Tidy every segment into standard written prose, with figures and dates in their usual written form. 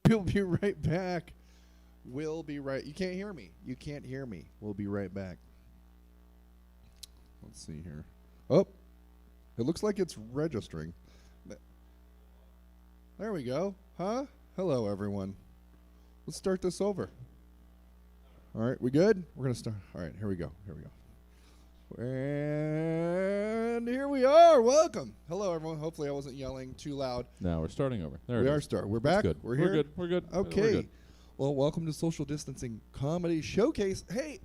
We'll be right back. We'll be right. You can't hear me. You can't hear me. We'll be right back. Let's see here. Oh, it looks like it's registering. There we go. Huh? Hello, everyone. Let's start this over. All right, we good? We're going to start. All right, here we go. Here we go. And here we are. Welcome. Hello, everyone. Hopefully, I wasn't yelling too loud. Now we're starting over. There We it are is. We're back. Good. We're here. We're good. We're good. Okay. We're good. Well, welcome to Social Distancing Comedy Showcase. Hey,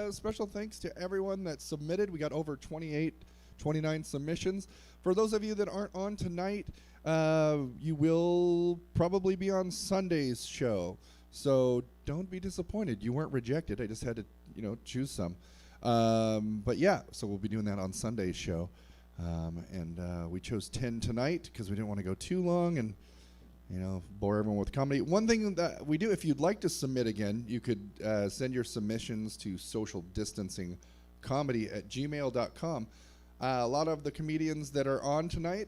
special thanks to everyone that submitted. We got over 29 submissions. For those of you that aren't on tonight, you will probably be on Sunday's show. So don't be disappointed. You weren't rejected. I just had to, choose some. But yeah, so we'll be doing that on Sunday's show. And we chose 10 tonight because we didn't want to go too long and bore everyone with comedy. One thing that we do, if you'd like to submit again, you could send your submissions to socialdistancingcomedy@gmail.com. A lot of the comedians that are on tonight,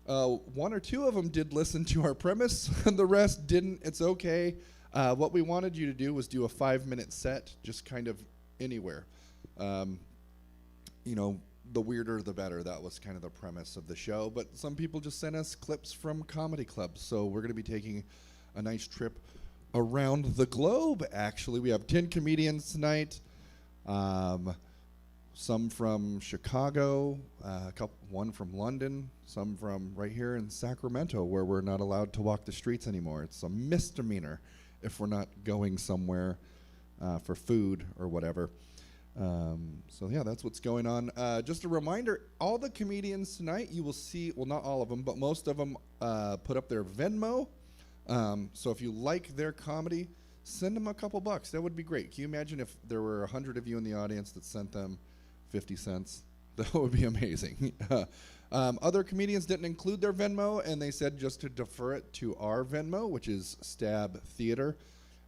one or two of them did listen to our premise, and the rest didn't. It's okay. What we wanted you to do was do a 5-minute set, just kind of anywhere. The weirder the better. That was kind of the premise of the show. But some people just sent us clips from comedy clubs. So we're going to be taking a nice trip around the globe, actually. We have 10 comedians tonight. Some from Chicago, one from London, some from right here in Sacramento, where we're not allowed to walk the streets anymore. It's a misdemeanor if we're not going somewhere for food or whatever. So yeah, that's what's going on. Just a reminder, all the comedians tonight, you will see, well, not all of them, but most of them put up their Venmo. So if you like their comedy, send them a couple bucks. That would be great. Can you imagine if there were 100 of you in the audience that sent them 50 cents? That would be amazing. Other comedians didn't include their Venmo, and they said just to defer it to our Venmo, which is Stab Theater.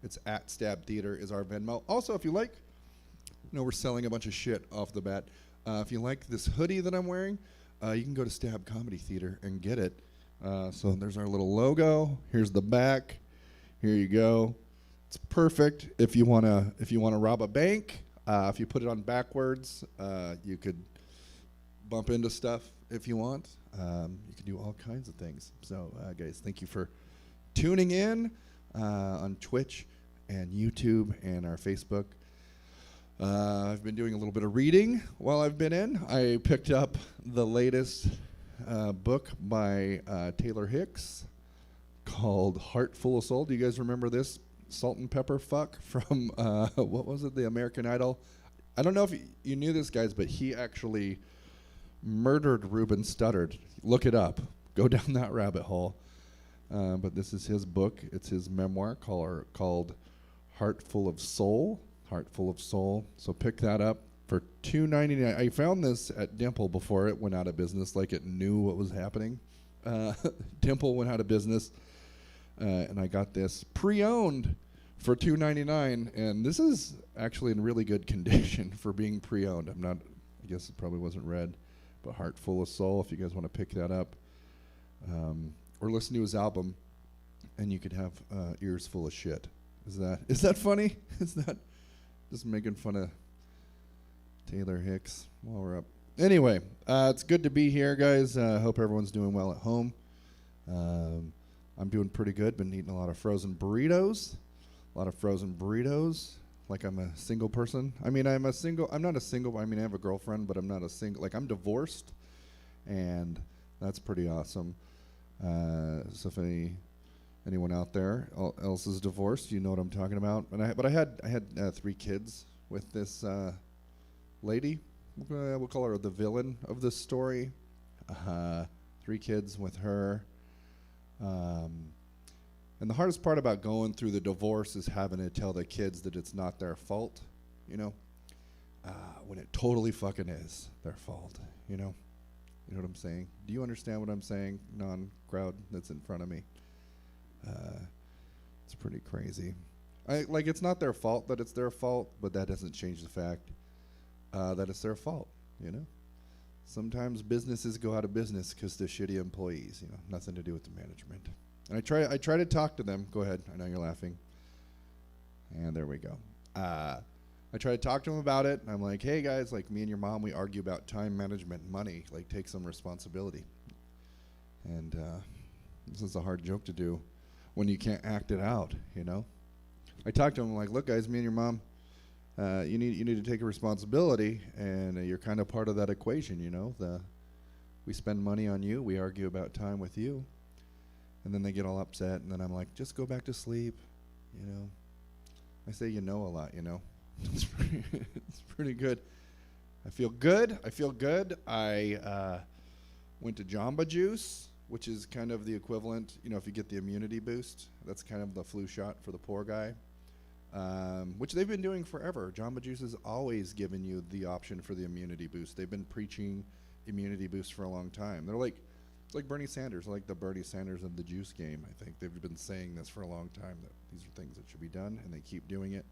It's at Stab Theater is our Venmo. Also, if you like, we're selling a bunch of shit off the bat. If you like this hoodie that I'm wearing, you can go to Stab Comedy Theater and get it. So there's our little logo. Here's the back. Here you go. It's perfect if you wanna rob a bank. If you put it on backwards, you could bump into stuff if you want. You can do all kinds of things. So guys, thank you for tuning in on Twitch and YouTube and our Facebook. I've been doing a little bit of reading while I've been in. I picked up the latest book by Taylor Hicks called Heart Full of Soul. Do you guys remember this salt and pepper fuck from, what was it, the American Idol? I don't know if you knew this, guys, but he actually murdered Ruben Studdard. Look it up. Go down that rabbit hole. But this is his book. It's his memoir called Heart Full of Soul. Heart Full of Soul. So pick that up for $2.99. I found this at Dimple before it went out of business, like it knew what was happening. Dimple went out of business, and I got this pre-owned for $2.99, and this is actually in really good condition for being pre-owned. I guess it probably wasn't read, but Heart Full of Soul, if you guys want to pick that up. Or listen to his album, and you could have ears full of shit. Is that funny? Is that just making fun of Taylor Hicks while we're up? Anyway, it's good to be here, guys. Hope everyone's doing well at home. I'm doing pretty good. Been eating a lot of frozen burritos. Like I'm a single person. I mean, I'm not a single, I have a girlfriend, but I'm not a single, like I'm divorced, and that's pretty awesome. So if anyone out there else is divorced, you know what I'm talking about. But I had 3 kids with this lady. We'll call her the villain of this story. 3 kids with her. And the hardest part about going through the divorce is having to tell the kids that it's not their fault, when it totally fucking is their fault, You know what I'm saying? Do you understand what I'm saying, non-crowd that's in front of me? It's pretty crazy. It's not their fault that it's their fault, but that doesn't change the fact that it's their fault, Sometimes businesses go out of business because they're shitty employees, nothing to do with the management. And I try to talk to them. Go ahead. I know you're laughing. And there we go. I try to talk to them about it. I'm like, hey guys, like me and your mom, we argue about time management and money. Like, take some responsibility. And this is a hard joke to do when you can't act it out, you know? I talk to them like, look guys, me and your mom, you need to take a responsibility, and you're kind of part of that equation, you know? We spend money on you, we argue about time with you, and then they get all upset, and then I'm like, just go back to sleep, you know? I say you know a lot, you know? It's pretty good. I feel good. I went to Jamba Juice, which is kind of the equivalent, you know, if you get the immunity boost, that's kind of the flu shot for the poor guy, which they've been doing forever. Jamba Juice has always given you the option for the immunity boost. They've been preaching immunity boost for a long time. It's like Bernie Sanders, like the Bernie Sanders of the juice game, I think. They've been saying this for a long time, that these are things that should be done, and they keep doing it.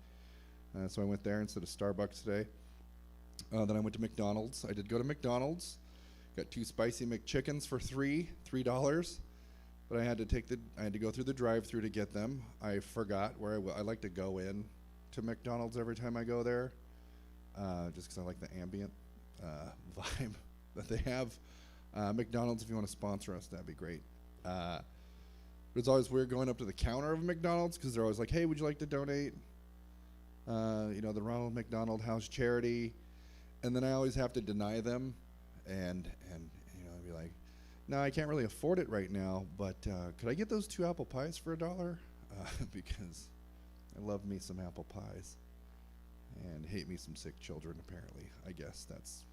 So I went there instead of Starbucks today. Then I went to McDonald's. I did go to McDonald's. Got 2 spicy McChickens for $3, but I had to go through the drive-through to get them. I forgot where I like to go in to McDonald's every time I go there, just because I like the ambient vibe that they have. McDonald's, if you want to sponsor us, that'd be great. It's always weird going up to the counter of McDonald's because they're always like, hey, would you like to donate? You know, the Ronald McDonald House Charity, and then I always have to deny them, and you know, I'd be like, no, I can't really afford it right now, but could I get those 2 apple pies for $1? Because I love me some apple pies, and hate me some sick children, apparently. I guess that's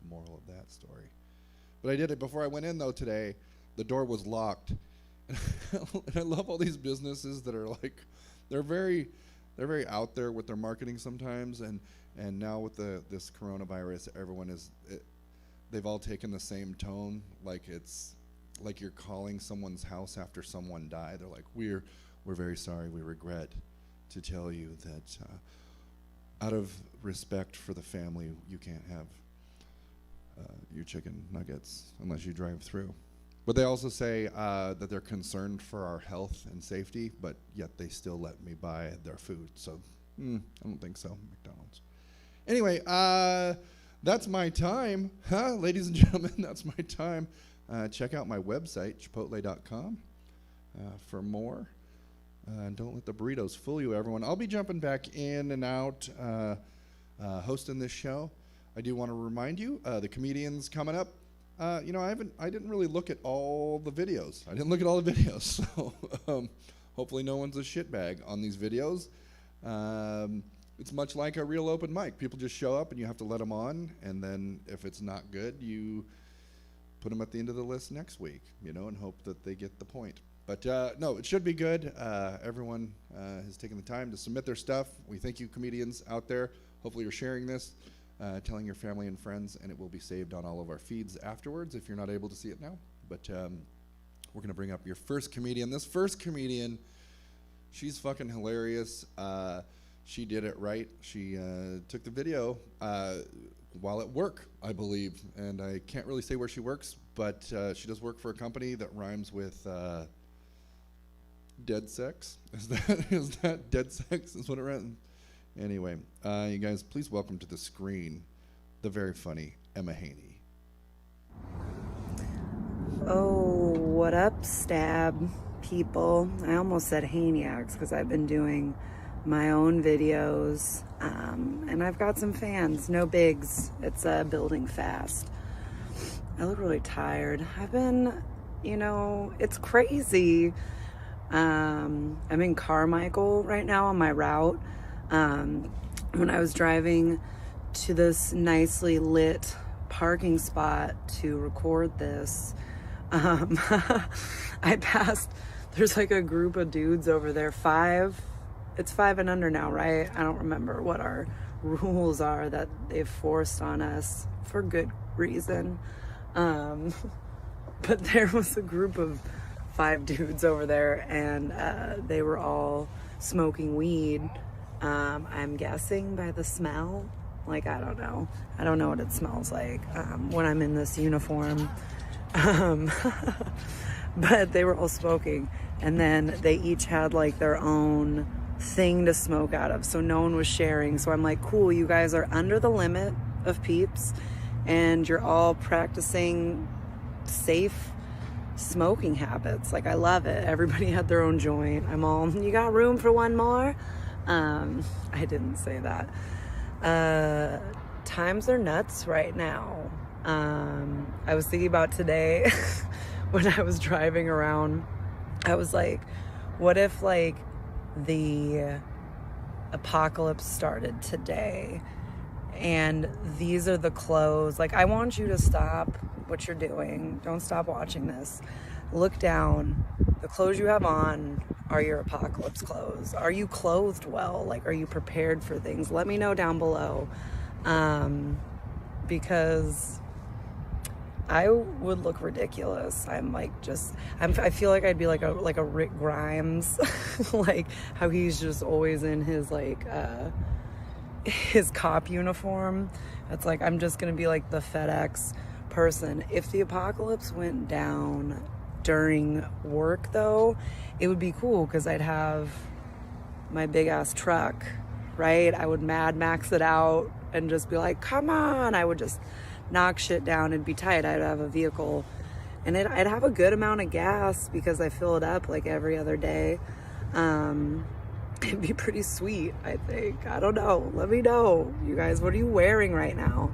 the moral of that story. But I did it before I went in, though, today. The door was locked. And I love all these businesses that are like, they're very out there with their marketing sometimes, and now with this coronavirus, they've all taken the same tone, like it's like you're calling someone's house after someone died. They're like, we're very sorry, we regret to tell you that out of respect for the family, you can't have your chicken nuggets unless you drive through. But they also say that they're concerned for our health and safety, but yet they still let me buy their food. So I don't think so, McDonald's. Anyway, that's my time. Ladies and gentlemen, that's my time. Check out my website, chipotle.com, for more. And don't let the burritos fool you, everyone. I'll be jumping back in and out hosting this show. I do want to remind you, the comedians coming up. You know, I didn't really look at all the videos. So hopefully no one's a shitbag on these videos. It's much like a real open mic. People just show up and you have to let them on, and then if it's not good, you put them at the end of the list next week, you know, and hope that they get the point. But no, it should be good. Everyone has taken the time to submit their stuff. We thank you, comedians out there. Hopefully you're sharing this. Telling your family and friends, and it will be saved on all of our feeds afterwards if you're not able to see it now. But we're going to bring up your first comedian. This first comedian, she's fucking hilarious. She did it right. She took the video while at work, I believe. And I can't really say where she works, but she does work for a company that rhymes with dead sex. Is that dead sex is what it rhymes? Anyway, you guys, please welcome to the screen the very funny Emma Haney. Oh, what up, Stab people? I almost said Haniacs because I've been doing my own videos, and I've got some fans. No bigs. It's building fast. I look really tired. I've been, you know, it's crazy. I'm in Carmichael right now on my route. When I was driving to this nicely lit parking spot to record this, I passed, there's like a group of dudes over there, it's 5 and under now, right? I don't remember what our rules are that they've forced on us for good reason. But there was a group of 5 dudes over there, and they were all smoking weed. I'm guessing by the smell. Like, I don't know what it smells like when I'm in this uniform. But they were all smoking, and then they each had like their own thing to smoke out of, so no one was sharing. So I'm like, cool, you guys are under the limit of peeps and you're all practicing safe smoking habits. Like, I love it. Everybody had their own joint. I'm all, you got room for one more? I didn't say that. Times are nuts right now. I was thinking about today when I was driving around. I was like, what if like the apocalypse started today and these are the clothes? Like, I want you to stop what you're doing. Don't stop watching this. Look down. The clothes you have on are your apocalypse clothes. Are you clothed well? Like, are you prepared for things? Let me know down below. Because I would look ridiculous. I'm like, I feel like I'd be like a Rick Grimes, like how he's just always in his like, his cop uniform. It's like, I'm just gonna be like the FedEx person. If the apocalypse went down during work though, it would be cool because I'd have my big ass truck, right? I would Mad Max it out and just be like, come on. I would just knock shit down and be tight. I'd have a vehicle and I'd have a good amount of gas because I fill it up like every other day. It'd be pretty sweet, I think. I don't know. Let me know. You guys, what are you wearing right now?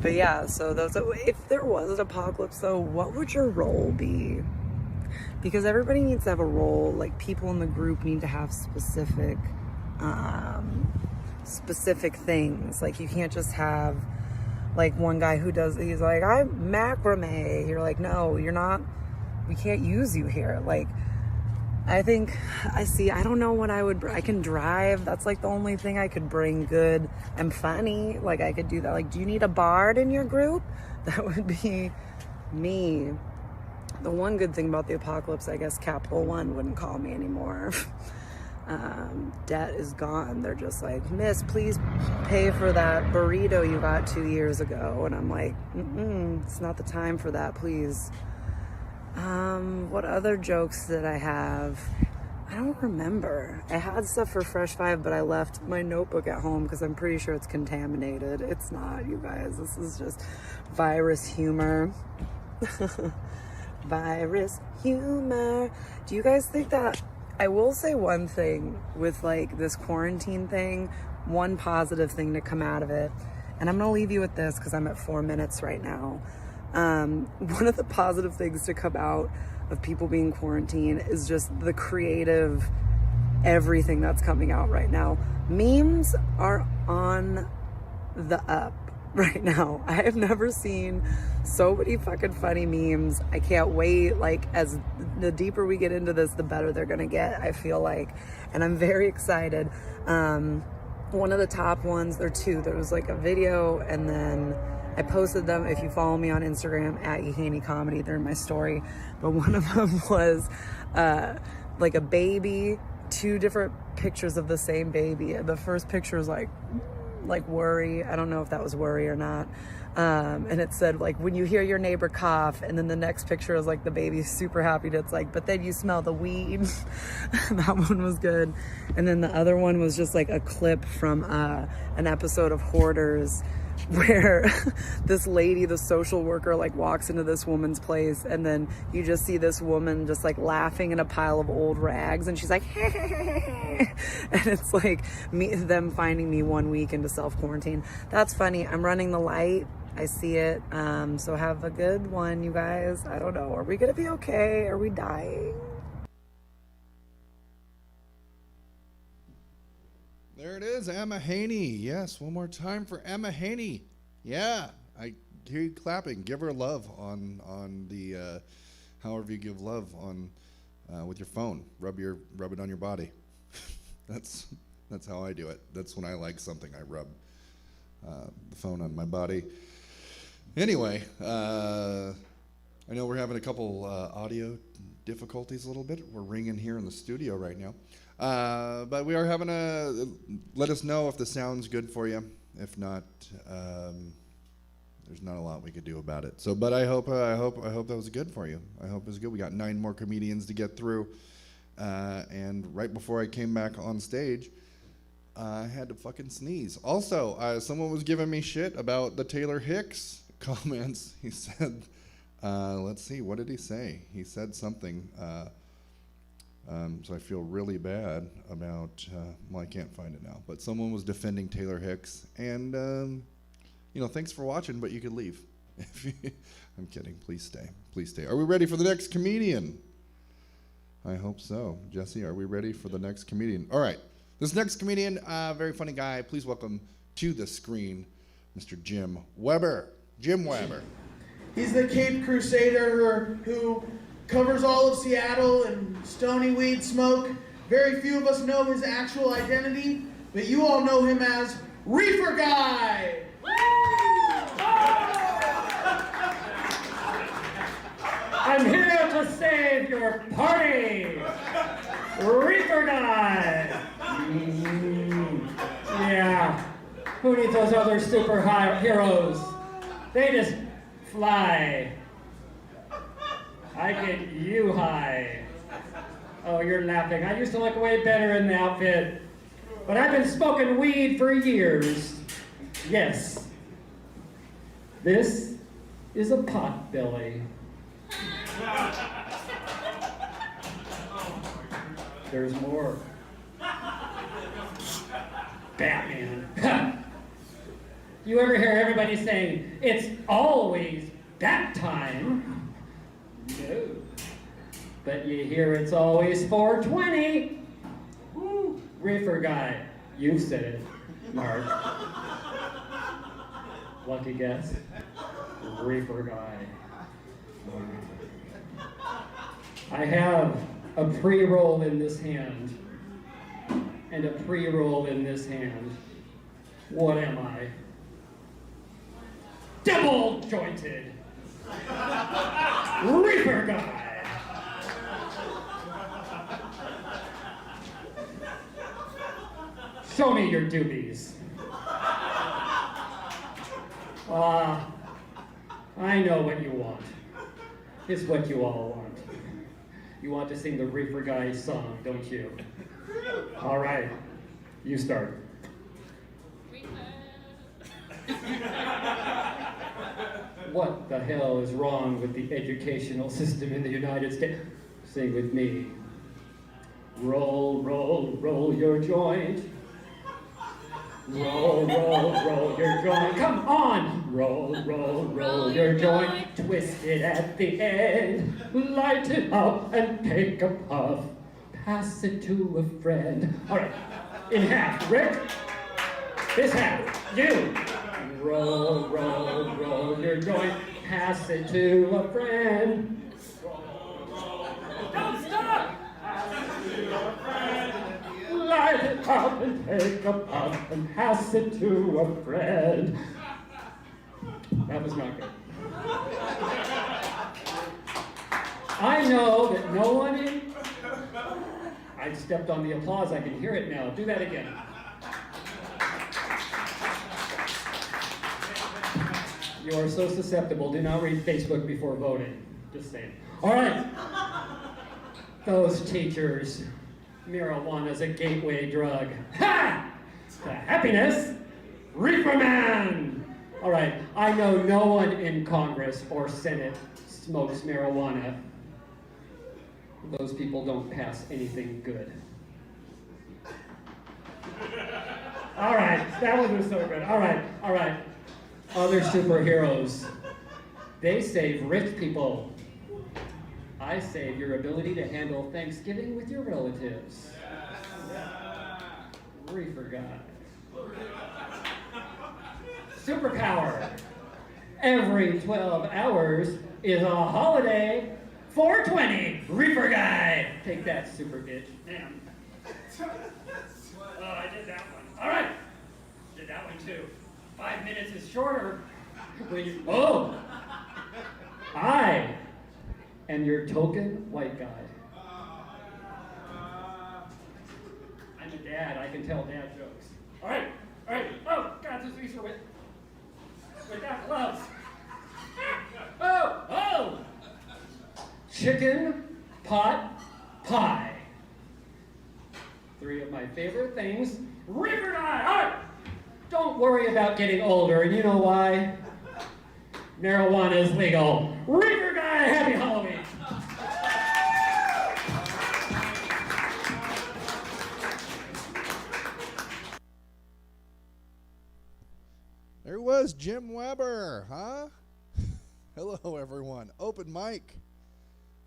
But yeah, so if there was an apocalypse though, what would your role be? Because everybody needs to have a role. Like, people in the group need to have specific things. Like, you can't just have like one guy he's like, I'm macrame. You're like, no, you're not. We can't use you here. Like, I don't know what I can drive. That's like the only thing I could bring good. I'm funny. Like, I could do that. Like, do you need a bard in your group? That would be me. The one good thing about the apocalypse, I guess Capital One wouldn't call me anymore. Debt is gone. They're just like, miss, please pay for that burrito you got 2 years ago. And I'm like, it's not the time for that, please. What other jokes did I have? I don't remember. I had stuff for Fresh Five, but I left my notebook at home because I'm pretty sure it's contaminated. It's not, you guys. This is just virus humor. Virus humor. Do you guys think that... I will say one thing with like this quarantine thing, one positive thing to come out of it, and I'm gonna leave you with this because I'm at 4 minutes right now. One of the positive things to come out of people being quarantined is just the creative everything that's coming out right now. Memes are on the up right now. I have never seen so many fucking funny memes. I can't wait. Like, as the deeper we get into this, the better they're gonna get, I feel like, and I'm very excited. One of the top ones, there are two. There was like a video, and then I posted them. If you follow me on Instagram at Yehaney Comedy, they're in my story. But one of them was like a baby, two different pictures of the same baby. The first picture is like worry. I don't know if that was worry or not. And it said like, when you hear your neighbor cough, and then the next picture is like the baby's super happy. It's like, but then you smell the weed. That one was good. And then the other one was just like a clip from an episode of Hoarders, where this lady, the social worker, like walks into this woman's place, and then you just see this woman just like laughing in a pile of old rags, and she's like, and it's like them finding me 1 week into self-quarantine. That's funny. I'm running the light. I see it. So have a good one, you guys. I don't know. Are we gonna be okay? Are we dying? There it is, Emma Haney. Yes, one more time for Emma Haney. Yeah, I hear you clapping. Give her love on the however you give love on with your phone. Rub it on your body. That's how I do it. That's when I like something. I rub the phone on my body. Anyway, I know we're having a couple audio difficulties a little bit. We're ringing here in the studio right now. But we are having let us know if the sound's good for you. If not, there's not a lot we could do about it. So, but I hope that was good for you. I hope it was good. We got 9 more comedians to get through, and right before I came back on stage, I had to fucking sneeze. Also, someone was giving me shit about the Taylor Hicks comments. He said, let's see, what did he say? He said something. So I feel really bad about, well, I can't find it now, but someone was defending Taylor Hicks, and thanks for watching, but you could leave. I'm kidding. Please stay. Please stay. Are we ready for the next comedian? I hope so. Jesse, are we ready for the next comedian? All right. This next comedian, very funny guy. Please welcome to the screen, Mr. Jim Weber. Jim Weber. He's the Cape Crusader who covers all of Seattle in stony weed smoke. Very few of us know his actual identity, but you all know him as Reefer Guy. I'm here to save your party! Reefer Guy! Yeah, who needs those other superheroes? They just fly. I get you high. Oh, you're laughing. I used to look way better in the outfit, but I've been smoking weed for years. Yes. This is a potbelly. There's more. Batman. You ever hear everybody saying, it's always bat time? No. But you hear it's always 420. Woo. Reefer Guy. You said it, Mark. Lucky guess. Reefer Guy. I have a pre-roll in this hand and a pre-roll in this hand. What am I? Double jointed. Reefer Guy. Show me your doobies. I know what you want. It's what you all want. You want to sing the Reefer Guy song, don't you? All right, you start. What the hell is wrong with the educational system in the United States? Sing with me. Roll, roll, roll your joint. Roll, roll, roll your joint. Come on! Roll, roll, roll your joint. Twist it at the end. Light it up and take a puff. Pass it to a friend. All right, in half. Rick, this half. You. Roll, roll, roll your joint. Pass it to a friend. Don't stop! Pass it to a friend. Light it up and take a puff and pass it to a friend. That was not good. I know that no one in... I stepped on the applause, I can hear it now. Do that again. You are so susceptible. Do not read Facebook before voting. Just saying. All right. Those teachers. Marijuana's a gateway drug. Ha! To happiness. Reefer Man! All right, I know no one in Congress or Senate smokes marijuana. Those people don't pass anything good. All right, that one was so good. All right. Other superheroes. They save rich people. I save your ability to handle Thanksgiving with your relatives. Reefer Guy. Superpower. Every 12 hours is a holiday. 420. Reefer Guy. Take that, super bitch. Damn. Oh, I did that one. All right. Did that one too. 5 minutes is shorter. Oh. I am your token white guy. I'm a dad. I can tell dad jokes. All right. Oh, God, this is without gloves. chicken pot pie. 3 of my favorite things. River Guy! All right. Don't worry about getting older, and you know why? Marijuana is legal. River Guy, happy Halloween! There was Jim Weber, huh? Hello, everyone. Open mic.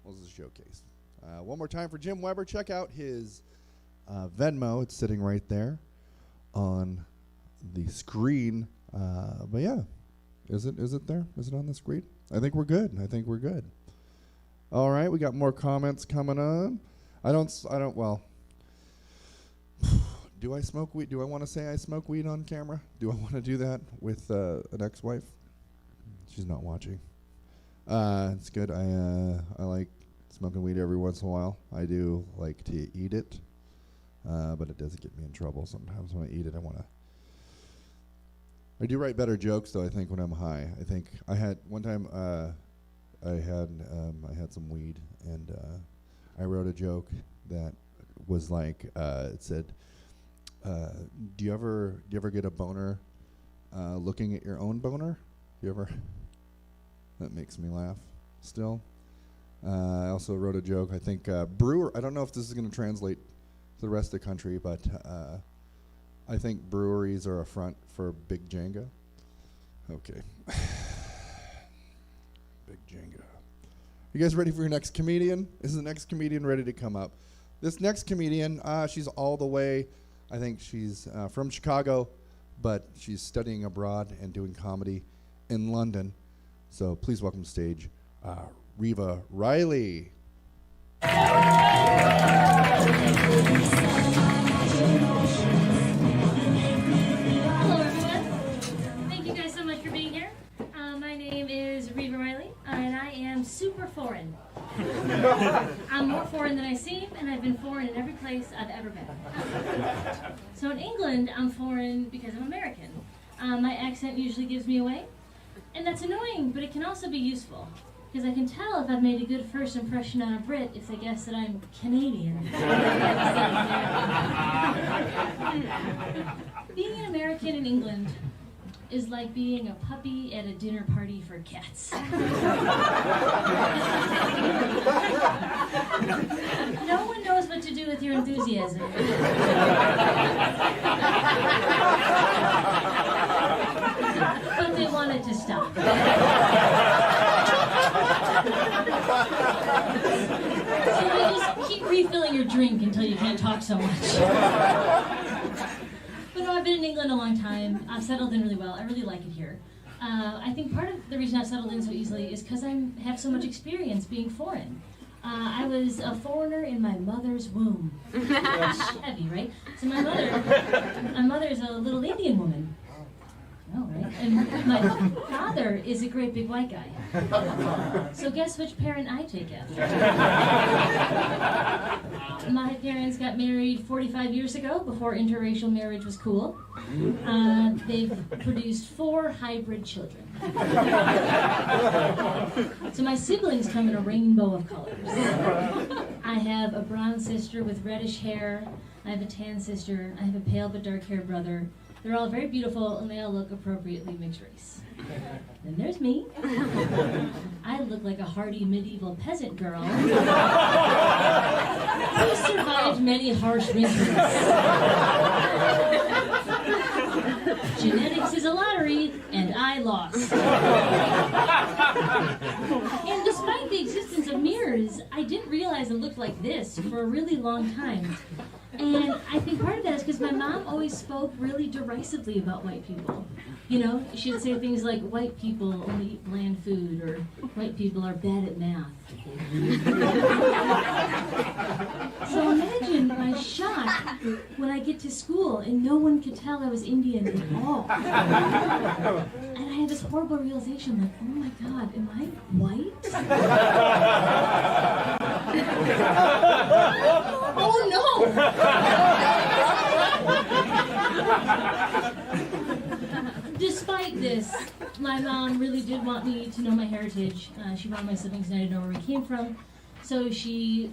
Well, this is a showcase. One more time for Jim Weber. Check out his Venmo. It's sitting right there on the screen. But yeah, is it there? Is it on the screen? I think we're good. All right, we got more comments coming on. Well, do I smoke weed? Do I want to say I smoke weed on camera? Do I want to do that with an ex-wife? She's not watching. It's good. I like smoking weed every once in a while. I do like to eat it, but it does get me in trouble sometimes when I eat it. I do write better jokes though, I think, when I'm high. I think I had one time I had some weed and I wrote a joke that was like it said, do you ever get a boner looking at your own boner? You ever? That makes me laugh still. I also wrote a joke. I think brewer. I don't know if this is going to translate to the rest of the country, but I think breweries are a front for Big Jenga. Okay. Big Jenga. You guys ready for your next comedian? Is the next comedian ready to come up? This next comedian, she's all the way, I think she's from Chicago, but she's studying abroad and doing comedy in London. So please welcome to stage Reva Riley. Hello, everyone. Thank you guys so much for being here. My name is Reva Riley, and I am super foreign. I'm more foreign than I seem, and I've been foreign in every place I've ever been. So in England, I'm foreign because I'm American. My accent usually gives me away, and that's annoying, but it can also be useful. Because I can tell if I've made a good first impression on a Brit if they guess that I'm Canadian. Being an American in England is like being a puppy at a dinner party for cats. No one knows what to do with your enthusiasm. But they want it to stop. So you just keep refilling your drink until you can't talk so much. But no, I've been in England a long time. I've settled in really well. I really like it here. I think part of the reason I've settled in so easily is because I have so much experience being foreign. I was a foreigner in my mother's womb. Heavy, right? So my mother is a little Indian woman. Oh, right. And my father is a great big white guy. So guess which parent I take after? My parents got married 45 years ago, before interracial marriage was cool. They've produced 4 hybrid children. So my siblings come in a rainbow of colors. I have a brown sister with reddish hair. I have a tan sister. I have a pale but dark-haired brother. They're all very beautiful, and they all look appropriately mixed race. Then there's me. I look like a hardy medieval peasant girl who survived many harsh winters. Genetics is a lottery, and I lost. And despite the existence of mirrors, I didn't realize it looked like this for a really long time. And I think part of that is because my mom always spoke really derisively about white people. You know, she'd say things like, white people only eat bland food, or white people are bad at math. So imagine my shock when I get to school and no one could tell I was Indian at all. And I had this horrible realization, like, oh my God, am I white? Oh no! Despite this, my mom really did want me to know my heritage. She wanted my siblings and I to know where we came from. So she,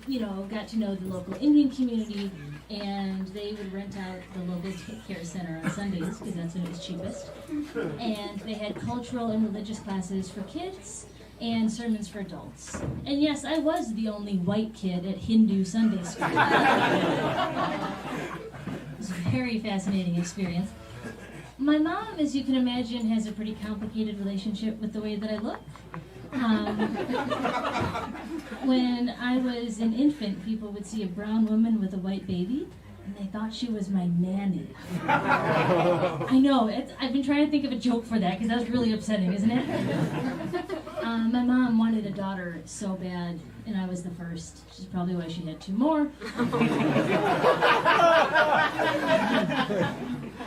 got to know the local Indian community, and they would rent out the local care center on Sundays because that's when it was cheapest. And they had cultural and religious classes for kids and sermons for adults. And yes, I was the only white kid at Hindu Sunday school. It was a very fascinating experience. My mom, as you can imagine, has a pretty complicated relationship with the way that I look. When I was an infant, people would see a brown woman with a white baby, and they thought she was my nanny. I know, I've been trying to think of a joke for that, because that's really upsetting, isn't it? My mom wanted a daughter so bad, and I was the first. Which is probably why she had two more.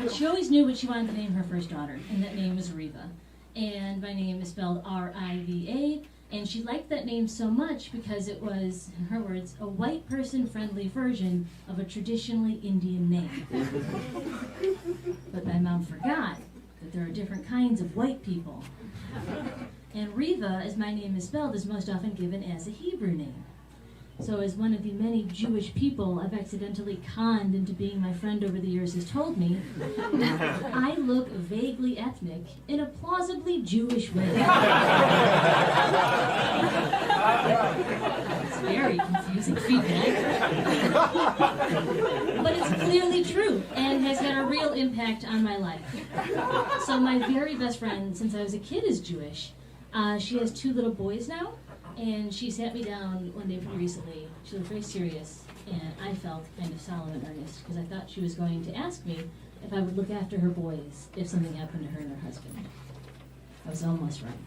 But she always knew what she wanted to name her first daughter, and that name was Riva. And my name is spelled R-I-V-A, and she liked that name so much because it was, in her words, a white person-friendly version of a traditionally Indian name. But my mom forgot that there are different kinds of white people. And Riva, as my name is spelled, is most often given as a Hebrew name. So as one of the many Jewish people I've accidentally conned into being my friend over the years has told me, I look vaguely ethnic in a plausibly Jewish way. It's very confusing feedback. But it's clearly true and has had a real impact on my life. So my very best friend since I was a kid is Jewish. She has 2 little boys now. And she sat me down one day pretty recently. She looked very serious, and I felt kind of solemn and earnest because I thought she was going to ask me if I would look after her boys if something happened to her and her husband. I was almost right.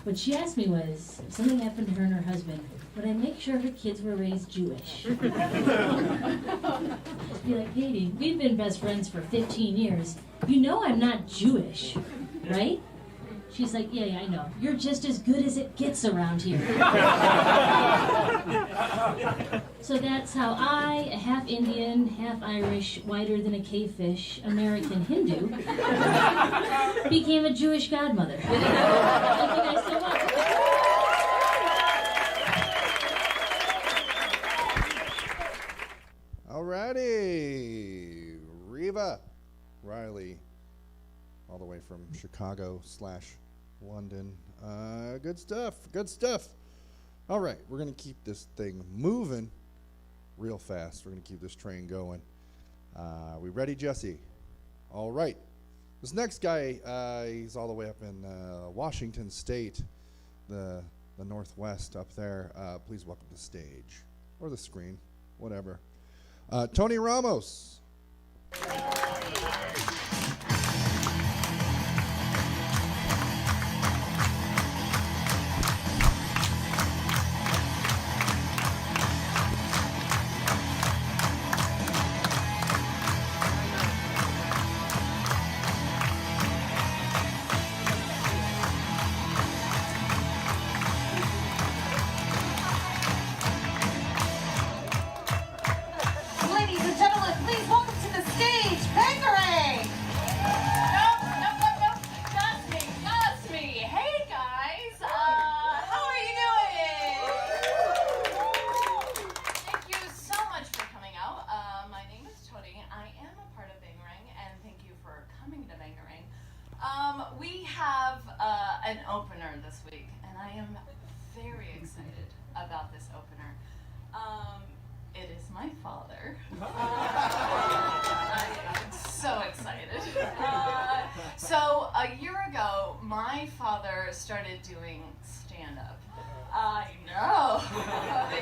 What she asked me was, if something happened to her and her husband, would I make sure her kids were raised Jewish? I'd be like, Katie, we've been best friends for 15 years. You know I'm not Jewish, right? She's like, yeah, I know. You're just as good as it gets around here. So that's how I, a half Indian, half Irish, whiter than a cavefish, American Hindu, became a Jewish godmother. Thank you guys so much. Alrighty, Riva Riley, all the way from Chicago/London. Good stuff, good stuff. All right, we're going to keep this thing moving real fast. We're going to keep this train going. We ready, Jesse? All right. This next guy, he's all the way up in Washington State, the Northwest up there. Please welcome to the stage, or the screen, whatever. Tony Ramos. Ladies and gentlemen, please welcome to the stage, Bangarang! Nope. That's me. Hey guys, how are you doing? Thank you so much for coming out. My name is Tony. I am a part of Bangarang, and thank you for coming to Bangarang. We have an opener this week, and I am very excited about this opener. It is my father. I'm so excited. So a year ago, my father started doing stand-up. I know.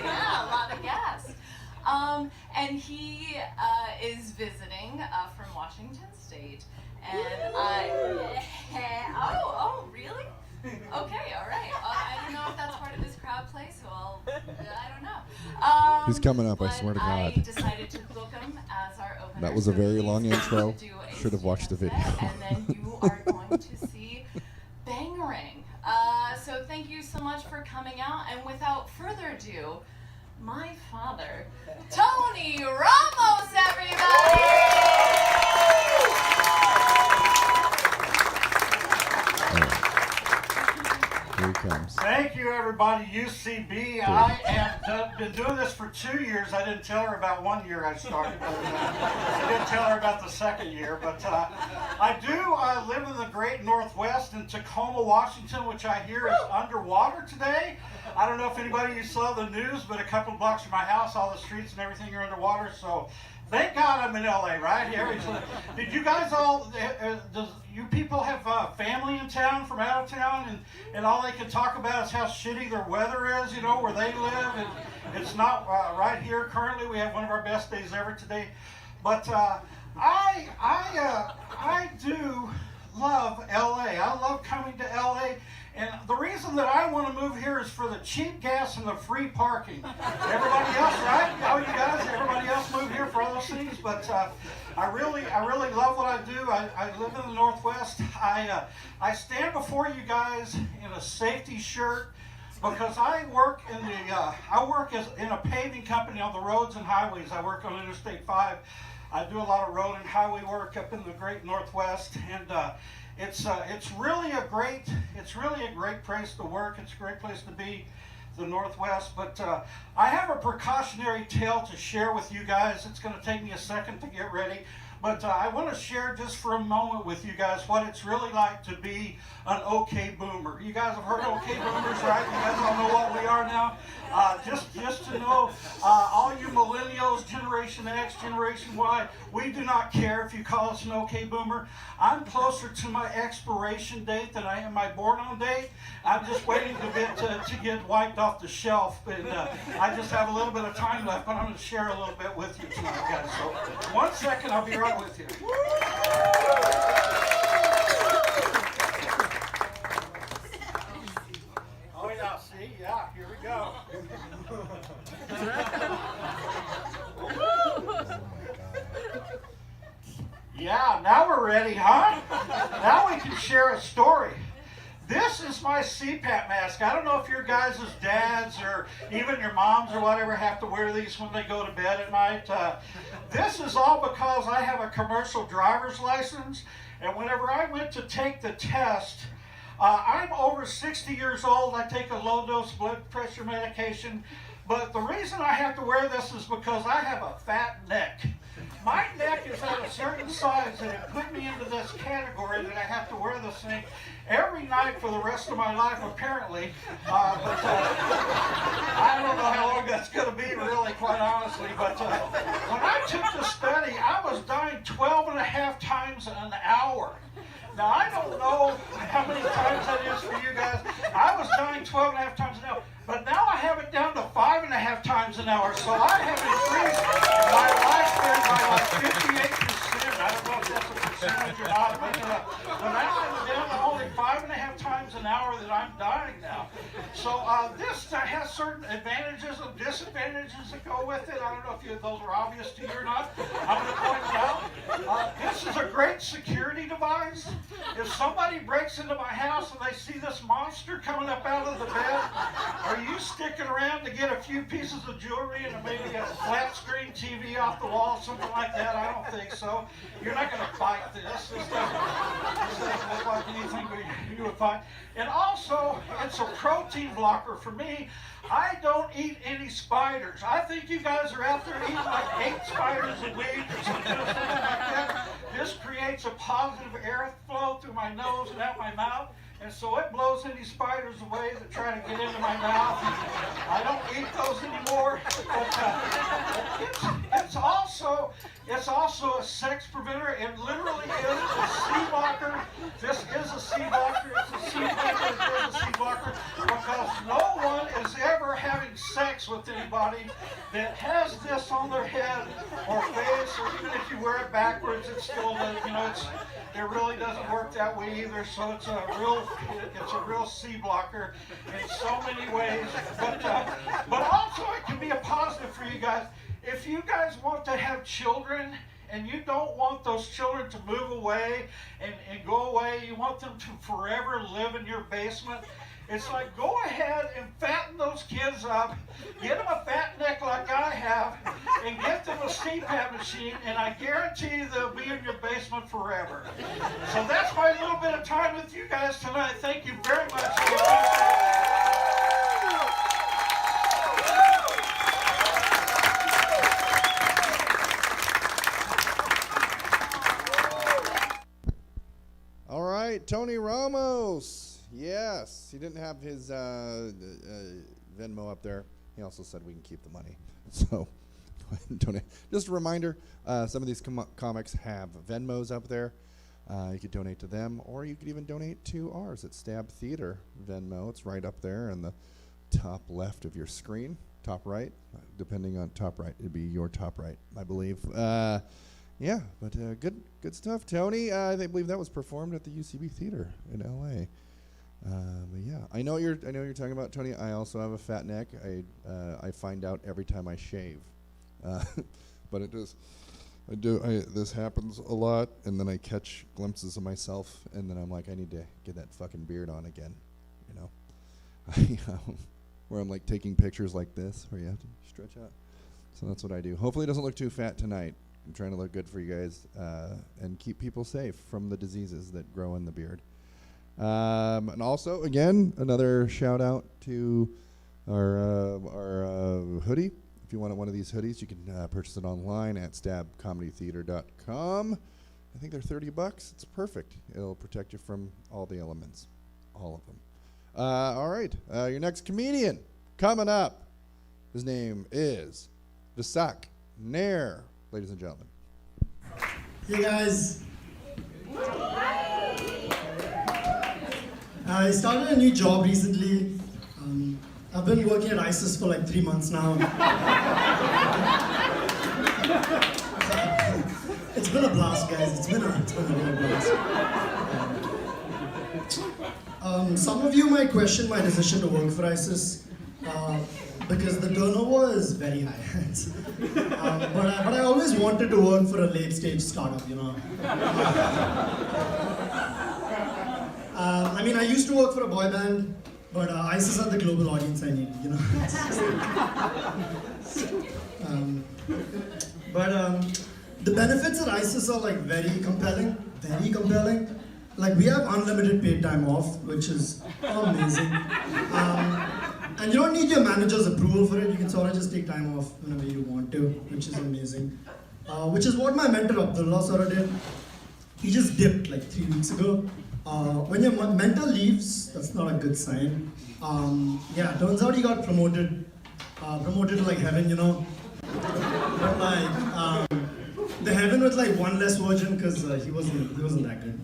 Yeah, a lot of gas. And he is visiting from Washington State. And oh, really? Okay, all right. I don't know if that's part of his crowd play, so I don't know. He's coming up, I but swear to I God. decided to book him as our opener. That was a so very he's long going intro. to do a Should have watched the stand-up video. set, and then you are going to see Bangarang. So thank you so much for coming out, and without further ado, my father, Tony Ramos, everybody! Here he comes. Thank you, everybody. everybody, UCB. I have been doing this for 2 years. I didn't tell her about 1 year I started. I didn't tell her about the second year. But I do live in the great Northwest in Tacoma, Washington, which I hear is underwater today. I don't know if anybody saw the news, but a couple of blocks from my house, all the streets and everything are underwater. So thank God I'm in LA, right? Did you guys all, does you people have family in town from out of town, and all they can talk about is how shitty their weather is, you know, where they live, and it's not right here currently. We have one of our best days ever today. But I do love LA. I love coming to LA. And the reason that I want to move here is for the cheap gas and the free parking. Everybody else, right? Oh, you guys, everybody else move here for all those things. But I really love what I do. I live in the Northwest. I stand before you guys in a safety shirt because I work in a paving company on the roads and highways. I work on Interstate 5. I do a lot of road and highway work up in the great Northwest, and it's really a great place to work. It's a great place to be, the Northwest. But I have a precautionary tale to share with you guys. It's going to take me a second to get ready. But I want to share just for a moment with you guys what it's really like to be an OK Boomer. You guys have heard OK Boomers, right? You guys all know what we are now. Just to know, all you millennials, Generation X, Generation Y, we do not care if you call us an OK Boomer. I'm closer to my expiration date than I am my born-on date. I'm just waiting to get wiped off the shelf, and I just have a little bit of time left, but I'm going to share a little bit with you tonight, guys. So 1 second, I'll be right with you. Oh yeah, see, yeah, here we go. Yeah, now we're ready, huh? Now we can share a story. This is my CPAP mask. I don't know if your guys' dads or even your moms or whatever have to wear these when they go to bed at night. This is all because I have a commercial driver's license, and whenever I went to take the test, I'm over 60 years old. I take a low-dose blood pressure medication, but the reason I have to wear this is because I have a fat neck. My neck is at a certain size and it put me into this category that I have to wear this thing every night for the rest of my life, apparently. But I don't know how long that's going to be, really, quite honestly. But when I took the study, I was dying 12 and a half times an hour. Now, I don't know how many times that is for you guys. I was dying 12 and a half times an hour. But now I have it down to 5.5 times an hour. So I have increased my lifespan by like 58%. I don't know if that's a percentage or not. But now I'm down to only 5.5 times an hour that I'm dying now. So this has certain advantages and disadvantages that go with it. I don't know if those are obvious to you or not. I'm going to point it out. This is a great security device. If somebody breaks into my house and they see this monster coming up out of the bed, are you sticking around to get a few pieces of jewelry and maybe a flat screen TV off the wall, something like that? I don't think so. You're not going to fight this. This doesn't look like anything you would fight. And also, it's a protein blocker for me. I don't eat any spiders. I think you guys are out there eating like 8 spiders a week or something like that. This creates a positive airflow through my nose and out my mouth. And so it blows any spiders away that try to get into my mouth. I don't eat those anymore. But it's also a sex preventer. It literally is a sea blocker. This is a sea blocker. It's a sea blocker. It is a sea blocker because no one is ever having sex with anybody that has this on their head or face, or even if you wear it backwards, it still does. You know, it really doesn't work that way either. So it's a real sea blocker in so many ways. But also it can be a positive for you guys. If you guys want to have children and you don't want those children to move away and go away, you want them to forever live in your basement, it's like, go ahead and fatten those kids up, get them a fat neck like I have, and get them a CPAP machine, and I guarantee you they'll be in your basement forever. So that's my little bit of time with you guys tonight. Thank you very much. right, Tony Ramos. Yes, he didn't have his Venmo up there. He also said we can keep the money. So go ahead and donate. Just a reminder, some of these comics have Venmos up there. You could donate to them, or you could even donate to ours at Stab Theater Venmo. It's right up there in the top left of your screen, top right, depending on top right. It'd be your top right, I believe. Yeah, but good stuff, Tony. I believe that was performed at the UCB Theater in LA. But yeah, I know you're talking about, Tony. I also have a fat neck. I find out every time I shave, but it does. This happens a lot, and then I catch glimpses of myself, and then I'm like, I need to get that fucking beard on again, you know. Where I'm like taking pictures like this, where you have to stretch out. So that's what I do. Hopefully, it doesn't look too fat tonight. I'm trying to look good for you guys and keep people safe from the diseases that grow in the beard. And also, again, another shout out to our hoodie. If you want one of these hoodies, you can purchase it online at stabcomedytheater.com. I think they're $30. It's perfect. It'll protect you from all the elements, all of them. All right, your next comedian coming up. His name is Visak Nair, ladies and gentlemen. Hey guys. I started a new job recently. I've been working at ISIS for like 3 months now. It's been a blast, guys. It's been a real blast. Some of you might question my decision to work for ISIS because the turnover is very high. But I always wanted to work for a late stage startup, you know. I mean, I used to work for a boy band, but ISIS are the global audience I needed, you know. The benefits at ISIS are like very compelling, very compelling. Like we have unlimited paid time off, which is amazing. And you don't need your manager's approval for it. You can sort of just take time off whenever you want to, which is amazing. Which is what my mentor Abdullah sort of did. He just dipped like 3 weeks ago. When your mentor leaves, that's not a good sign. Yeah, turns out he got promoted to like heaven, you know. But like the heaven with like one less version because he wasn't that good.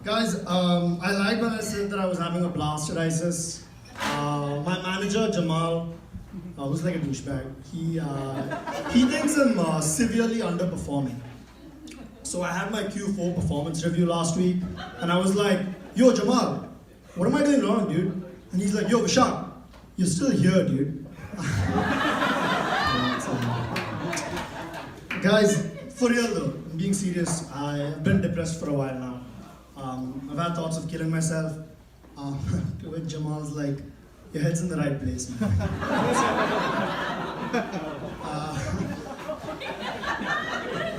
Guys, I lied when I said that I was having a blast at ISIS. My manager Jamal, who's like a douchebag, he thinks I'm severely underperforming. So I had my Q4 performance review last week, and I was like, yo, Jamal, what am I doing wrong, dude? And he's like, yo, Vishak, you're still here, dude. Guys, for real though, I'm being serious. I've been depressed for a while now. I've had thoughts of killing myself. To which Jamal's like, your head's in the right place, man.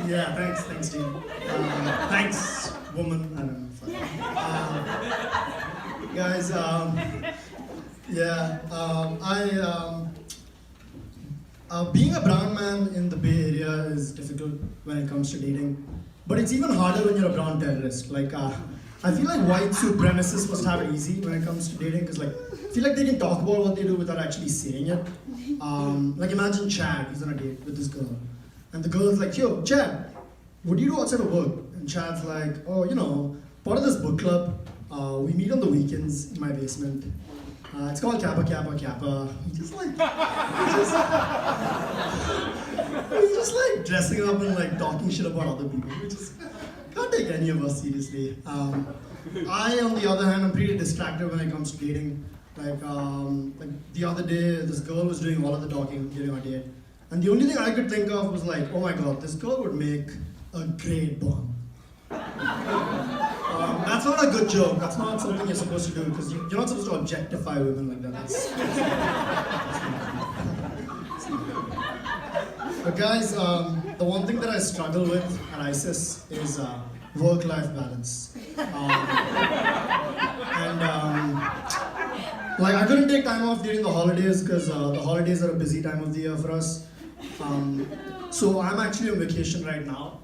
Yeah, thanks, team. Thanks, woman. I don't know. Guys, being a brown man in the Bay Area is difficult when it comes to dating, but it's even harder when you're a brown terrorist. Like, I feel like white supremacists must have it easy when it comes to dating, because like, I feel like they can talk about what they do without actually saying it. Like, imagine Chad, he's on a date with this girl. And the girl's like, yo, Chad, what do you do outside of work? And Chad's like, oh, you know, part of this book club. We meet on the weekends in my basement. It's called Kappa Kappa Kappa. He's just like dressing up and like talking shit about other people. We just can't take any of us seriously. I, on the other hand, I'm pretty distracted when it comes to dating. Like the other day, this girl was doing all of the talking, getting on a date. And the only thing I could think of was like, oh my god, this girl would make a great bomb. That's not a good joke. That's not something you're supposed to do, because you're not supposed to objectify women like that. But guys, the one thing that I struggle with at ISIS is work-life balance. Like I couldn't take time off during the holidays because the holidays are a busy time of the year for us. So I'm actually on vacation right now.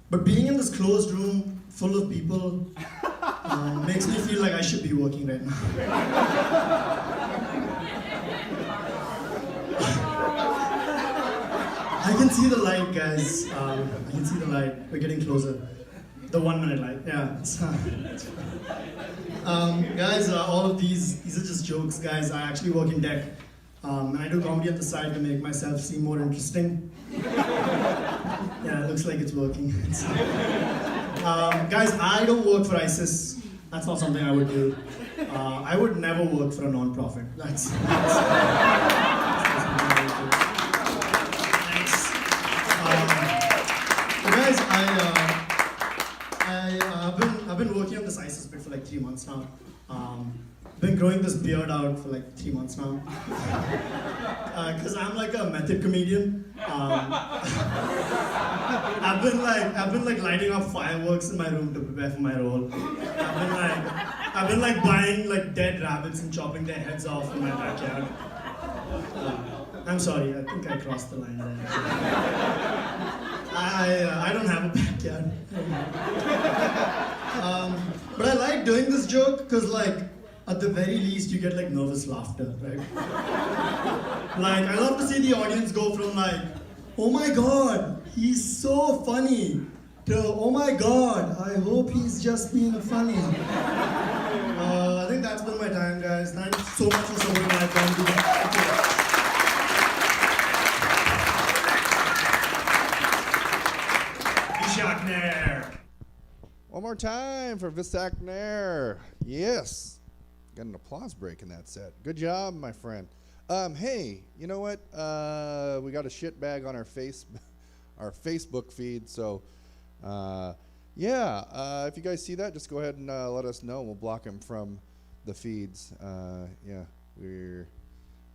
But being in this closed room full of people makes me feel like I should be working right now. I can see the light, guys. I can see the light. We're getting closer. The 1 minute light. Yeah. Guys, all of these are just jokes, guys. I actually work in tech. And I do comedy at the side to make myself seem more interesting. Yeah, it looks like it's working. Guys, I don't work for ISIS. That's not something I would do. I would never work for a non-profit. That's something I would do. Thanks. Guys, I've been working on this ISIS bit for like 3 months now. Been growing this beard out for like 3 months now. Cause I'm like a method comedian. I've been like lighting up fireworks in my room to prepare for my role. I've been like buying like dead rabbits and chopping their heads off in my backyard. I'm sorry, I think I crossed the line there. I don't have a backyard. But I like doing this joke because like at the very least you get like nervous laughter, right? Like I love to see the audience go from like, oh my god, he's so funny, to oh my god, I hope he's just being funny. I think that's been my time, guys. Thank you so much for supporting my comedy. Vishak. One more time for Visak Nair. Yes. Got an applause break in that set. Good job, my friend. Hey, you know what? We got a shit bag on our Facebook feed. So, if you guys see that, just go ahead and let us know. We'll block him from the feeds. We're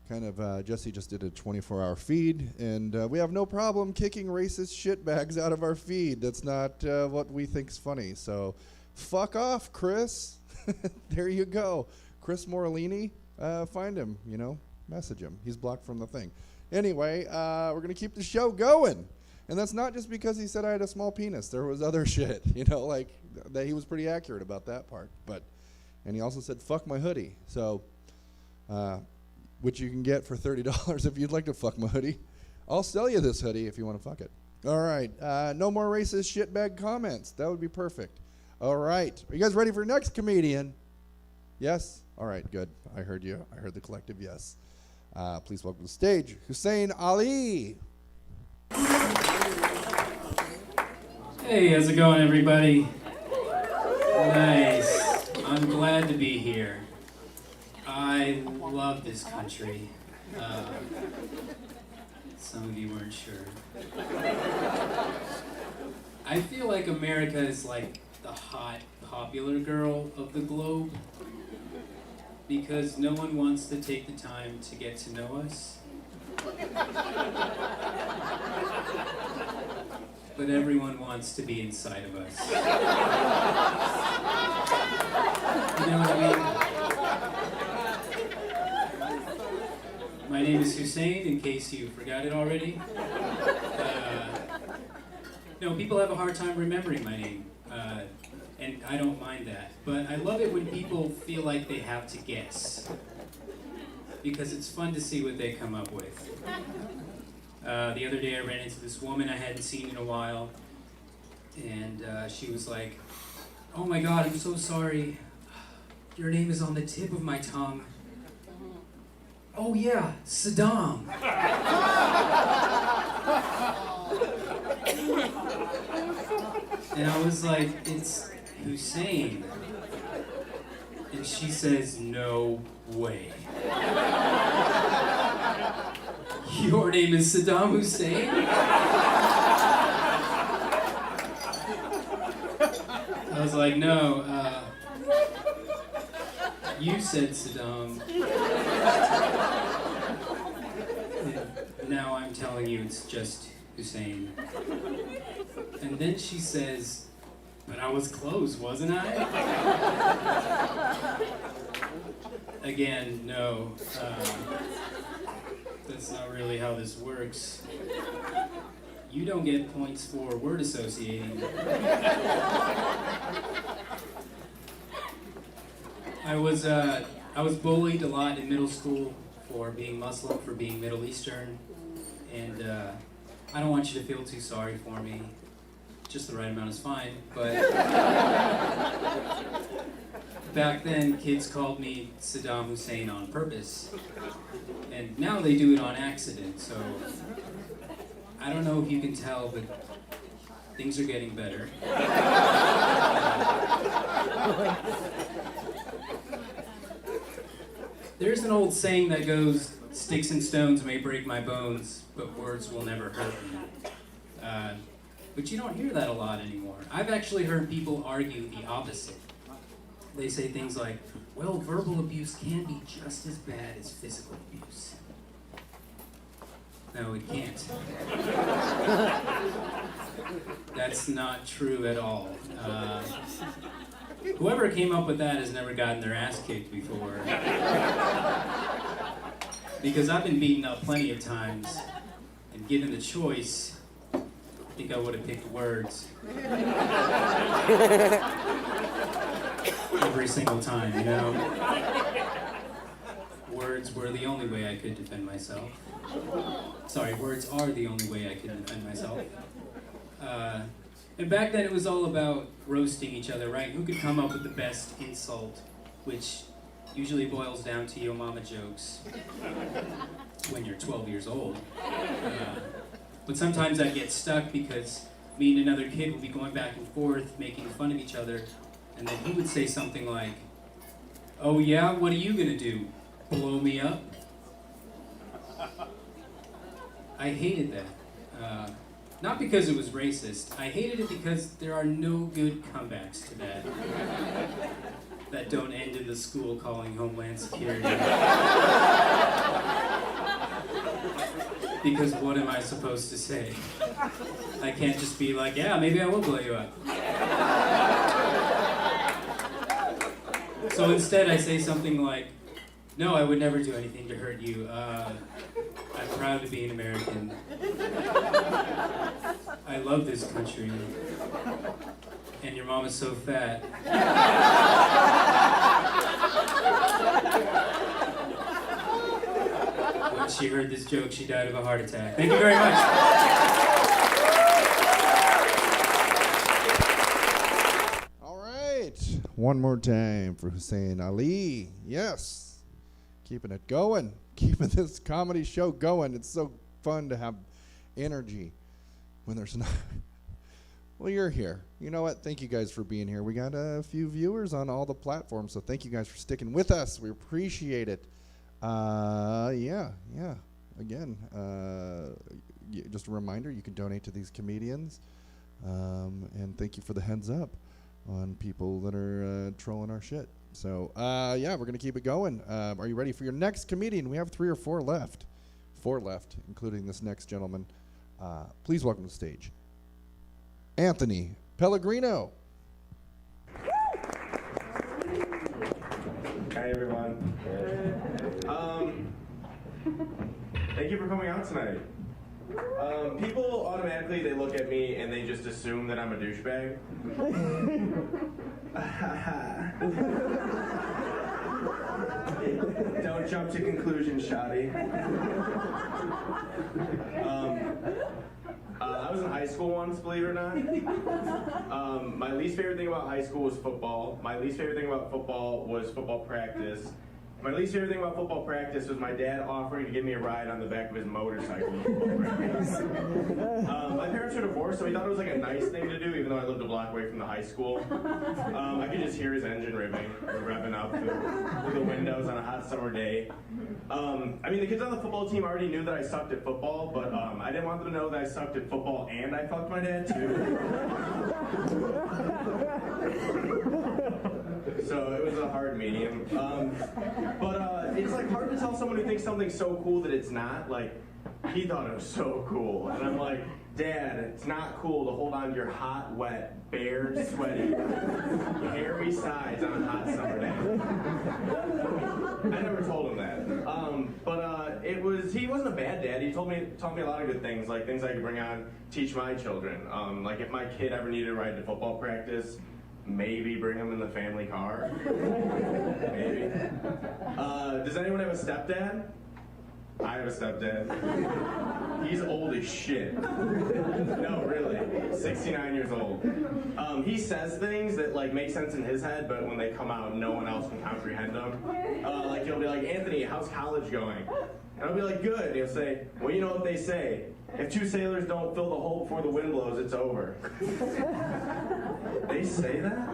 kind of, Jesse just did a 24-hour feed, and we have no problem kicking racist shit bags out of our feed. That's not what we think's funny. So, fuck off, Chris. There you go. Chris Morellini, find him, message him. He's blocked from the thing. Anyway, we're going to keep the show going. And that's not just because he said I had a small penis. There was other shit, like that he was pretty accurate about that part. And he also said, fuck my hoodie. So, which you can get for $30 if you'd like to fuck my hoodie. I'll sell you this hoodie if you want to fuck it. All right. No more racist shitbag comments. That would be perfect. All right. Are you guys ready for next comedian? Yes? All right, good. I heard you. I heard the collective yes. Please welcome to the stage, Hussein Ali. Hey, how's it going, everybody? Nice. I'm glad to be here. I love this country. Some of you weren't sure. I feel like America is like the hot, popular girl of the globe because no one wants to take the time to get to know us. But everyone wants to be inside of us. You know what I mean? My name is Hussein, in case you forgot it already. No, people have a hard time remembering my name, and I don't mind that. But I love it when people feel like they have to guess, because it's fun to see what they come up with. The other day I ran into this woman I hadn't seen in a while, and she was like, oh my god, I'm so sorry. Your name is on the tip of my tongue. Oh yeah, Saddam. And I was like, it's Hussein. And she says, no way. Your name is Saddam Hussein? I was like, no, you said Saddam. And now I'm telling you it's just Hussein. And then she says, but I was close, wasn't I? Again, no. That's not really how this works. you don't get points for word associating. I was bullied a lot in middle school for being Muslim, for being Middle Eastern, and I don't want you to feel too sorry for me. Just the right amount is fine, but back then kids called me Saddam Hussein on purpose, and now they do it on accident, so I don't know if you can tell, but things are getting better. There's an old saying that goes, "Sticks and stones may break my bones, but words will never hurt me." But you don't hear that a lot anymore. I've actually heard people argue the opposite. They say things like, well, verbal abuse can be just as bad as physical abuse. No, it can't. That's not true at all. Whoever came up with that has never gotten their ass kicked before. Because I've been beaten up plenty of times, and given the choice, I think I would have picked words. Every single time, you know? Words were the only way I could defend myself. Sorry, words are the only way I could defend myself. And back then it was all about roasting each other, right? Who could come up with the best insult, which usually boils down to yo mama jokes when you're 12 years old. But sometimes I'd get stuck because me and another kid would be going back and forth, making fun of each other, and then he would say something like, "Oh yeah, what are you gonna do? Blow me up?" I hated that. Not because it was racist. I hated it because there are no good comebacks to that. That don't end in the school calling Homeland Security. Because what am I supposed to say? I can't just be like, yeah, maybe I will blow you up. So instead I say something like, no, I would never do anything to hurt you. I'm proud to be an American. I love this country. And your mom is so fat. When she heard this joke, she died of a heart attack. Thank you very much. All right. One more time for Hussein Ali. Yes. Keeping it going. Keeping this comedy show going. It's so fun to have energy when there's not. Well, you're here. You know what? Thank you guys for being here. We got a few viewers on all the platforms, so thank you guys for sticking with us. We appreciate it. Yeah. Again, just a reminder, you can donate to these comedians. And thank you for the heads up on people that are trolling our shit. So, yeah, we're going to keep it going. Are you ready for your next comedian? We have 3 or 4 left. 4 left, including this next gentleman. Please welcome to the stage, Anthony Pellegrino. Hi, everyone. Thank you for coming out tonight. People automatically, they look at me and they just assume that I'm a douchebag. Don't jump to conclusions, shoddy. I was in high school once, believe it or not. My least favorite thing about high school was football. My least favorite thing about football was football practice. My least favorite thing about football practice was my dad offering to give me a ride on the back of his motorcycle in football practice. My parents were divorced, so he thought it was like a nice thing to do, even though I lived a block away from the high school. I could just hear his engine revving up through the windows on a hot summer day. I mean, the kids on the football team already knew that I sucked at football, but I didn't want them to know that I sucked at football and I fucked my dad too. So it was a hard medium. But it's like hard to tell someone who thinks something's so cool that it's not. Like, he thought it was so cool. And I'm like, Dad, it's not cool to hold on to your hot, wet, bare, sweaty, hairy sides on a hot summer day. I never told him that. he wasn't a bad dad. He taught me a lot of good things, like things I could bring on, teach my children. Like if my kid ever needed to ride to football practice, maybe bring him in the family car. Maybe. Does anyone have a stepdad? I have a stepdad. He's old as shit. No, really. 69 years old. He says things that like make sense in his head, but when they come out, no one else can comprehend them. Like he'll be like, Anthony, how's college going? And I'll be like, good. And he'll say, well, you know what they say. If two sailors don't fill the hole before the wind blows, it's over. They say that?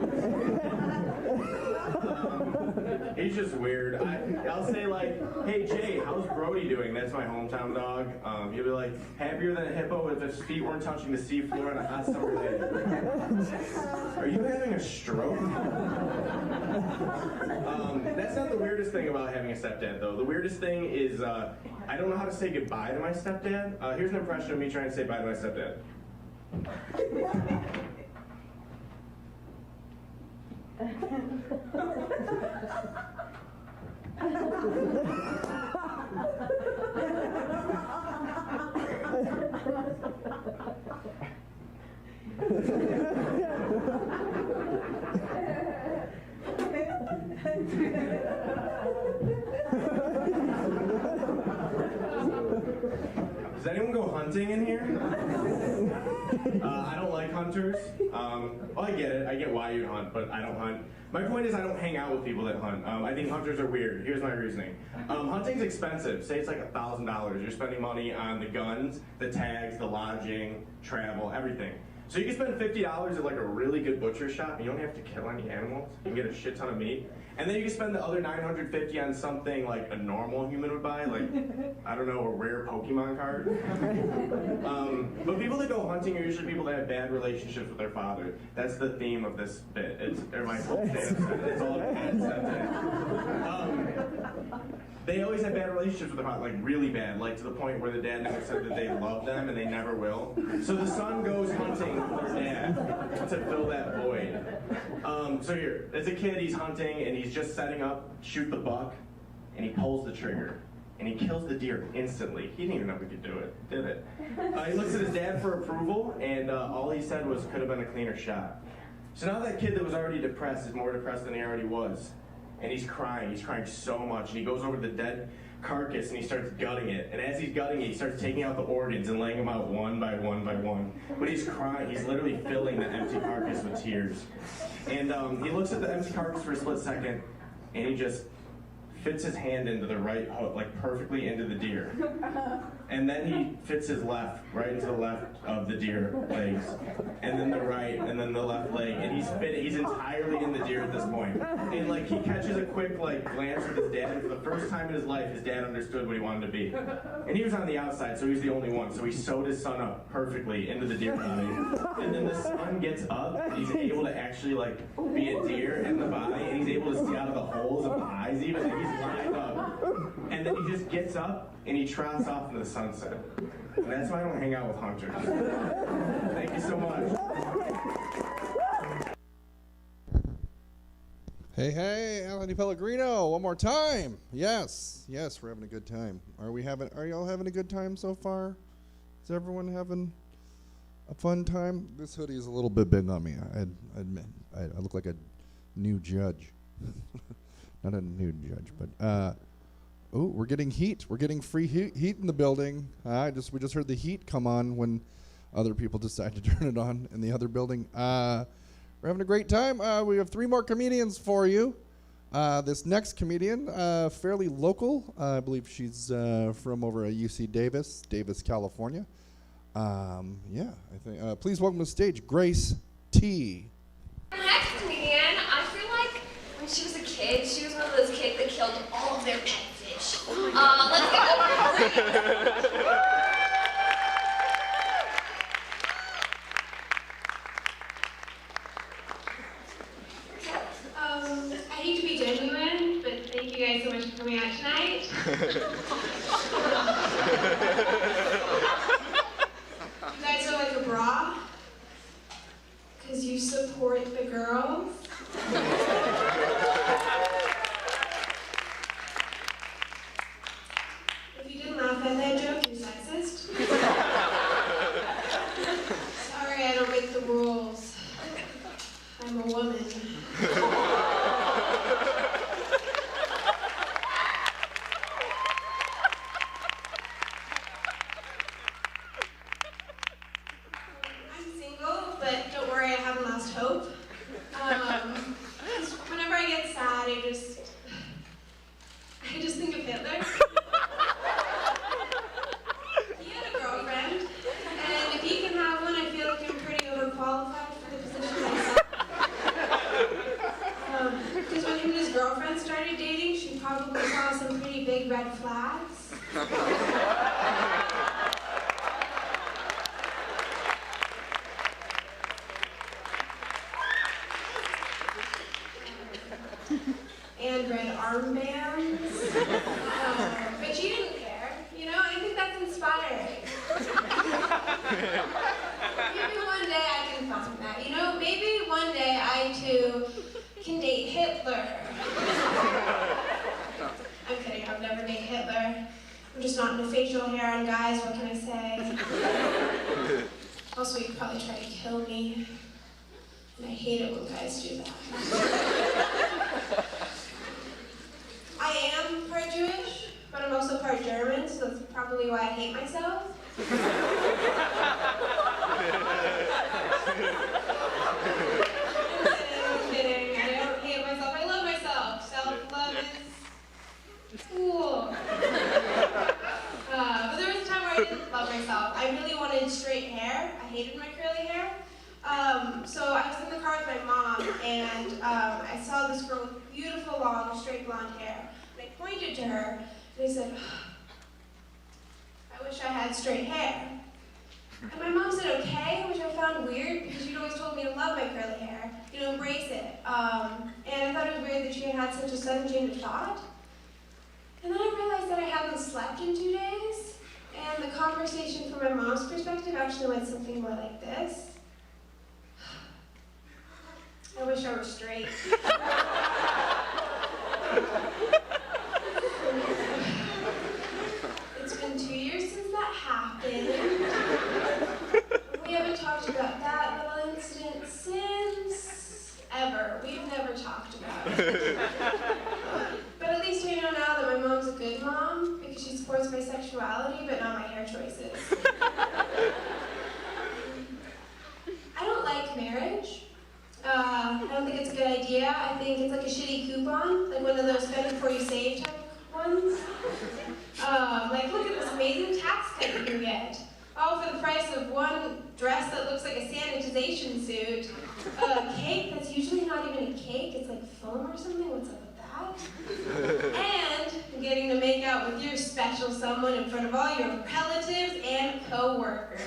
He's just weird. I'll say like, hey Jay, how's Brody doing? That's my hometown dog. He'll be like, happier than a hippo if his feet weren't touching the seafloor on a hot summer day. Are you having a stroke? That's not the weirdest thing about having a stepdad though. The weirdest thing is I don't know how to say goodbye to my stepdad. Here's an impression of me trying to say bye to my stepdad. Does anyone go hunting in here? I don't like hunters. Well, I get it. I get why you hunt, but I don't hunt. My point is I don't hang out with people that hunt. I think hunters are weird. Here's my reasoning. Hunting's expensive. Say it's like $1,000. You're spending money on the guns, the tags, the lodging, travel, everything. So you can spend $50 at like a really good butcher shop and you don't have to kill any animals. You can get a shit ton of meat. And then you can spend the other $950 on something like a normal human would buy, like, I don't know, a rare Pokemon card. But people that go hunting are usually people that have bad relationships with their father. That's the theme of this bit. It's all a bad sentence. They always have bad relationships with their father, like really bad, like to the point where the dad never said that they love them and they never will. So the son goes hunting with their dad to fill that void. So here, as a kid, he's hunting and he's just setting up, shoot the buck, and he pulls the trigger. And he kills the deer instantly. He didn't even know he could do it, did it? He looks at his dad for approval, and all he said was, could have been a cleaner shot. So now that kid that was already depressed is more depressed than he already was. And he's crying so much, and he goes over to the dead carcass and he starts gutting it. And as he's gutting it, he starts taking out the organs and laying them out one by one by one. But he's crying, he's literally filling the empty carcass with tears. And he looks at the empty carcass for a split second, and he just fits his hand into the right hook, like perfectly into the deer. And then he fits his left, right into the left of the deer legs. And then the right, and then the left leg. And he's entirely in the deer at this point. And like he catches a quick like glance at his dad, and for the first time in his life, his dad understood what he wanted to be. And he was on the outside, so he was the only one. So he sewed his son up perfectly into the deer body. And then the son gets up, and he's able to actually like be a deer in the body, and he's able to see out of the holes of the eyes even, and he's lined up. And then he just gets up and he trots off into the sunset. And that's why I don't hang out with hunters. Thank you so much. Hey, hey, Anthony Pellegrino, one more time. Yes, yes, we're having a good time. Are y'all having a good time so far? Is everyone having a fun time? This hoodie is a little bit big on me. I admit, I look like a new judge. Not a new judge, but oh, we're getting heat. We're getting free heat in the building. We just heard the heat come on when other people decide to turn it on in the other building. We're having a great time. We have 3 more comedians for you. This next comedian, fairly local. I believe she's from over at UC Davis, California. Yeah, I think. Please welcome to the stage, Grace T. Our next comedian, I feel like when she was a kid, she was one of those kids that killed all of their pet fish. Let's get over I hate to be genuine, but thank you guys so much for coming out tonight. You guys are like a bra, because you support the girls. If you armbands. But she didn't care, you know, I think that's inspiring. Maybe one day I can find that, you know, maybe one day I too can date Hitler. I'm kidding, I would never date Hitler. I'm just not into facial hair on guys, what can I say? Also, you'd probably try to kill me. And I hate it when guys do that. I am part Jewish, but I'm also part German, so that's probably why I hate myself. I'm kidding. I don't hate myself. I love myself. Self-love is cool. But there was a time where I didn't love myself. I really wanted straight hair. I hated my curly hair. So I was in the car with my mom, and I saw this girl with beautiful, long, straight blonde hair. And I pointed to her, and I said, I wish I had straight hair. And my mom said, okay, which I found weird, because she'd always told me to love my curly hair, you know, embrace it. And I thought it was weird that she had such a sudden change of thought. And then I realized that I hadn't slept in 2 days, and the conversation from my mom's perspective actually went something more like this. I wish I were straight. It's been 2 years since that happened. We haven't talked about that little incident since ever. We've never talked about it. But at least we know now that my mom's a good mom because she supports my sexuality but not my hair choices. I don't like marriage. I don't think it's a good idea. I think it's like a shitty coupon, like one of those spend before you save type ones. Like, look at this amazing tax cut you can get. All for the price of one dress that looks like a sanitization suit. A cake that's usually not even a cake, it's like foam or something. What's up with that? And getting to make out with your special someone in front of all your relatives and co-workers.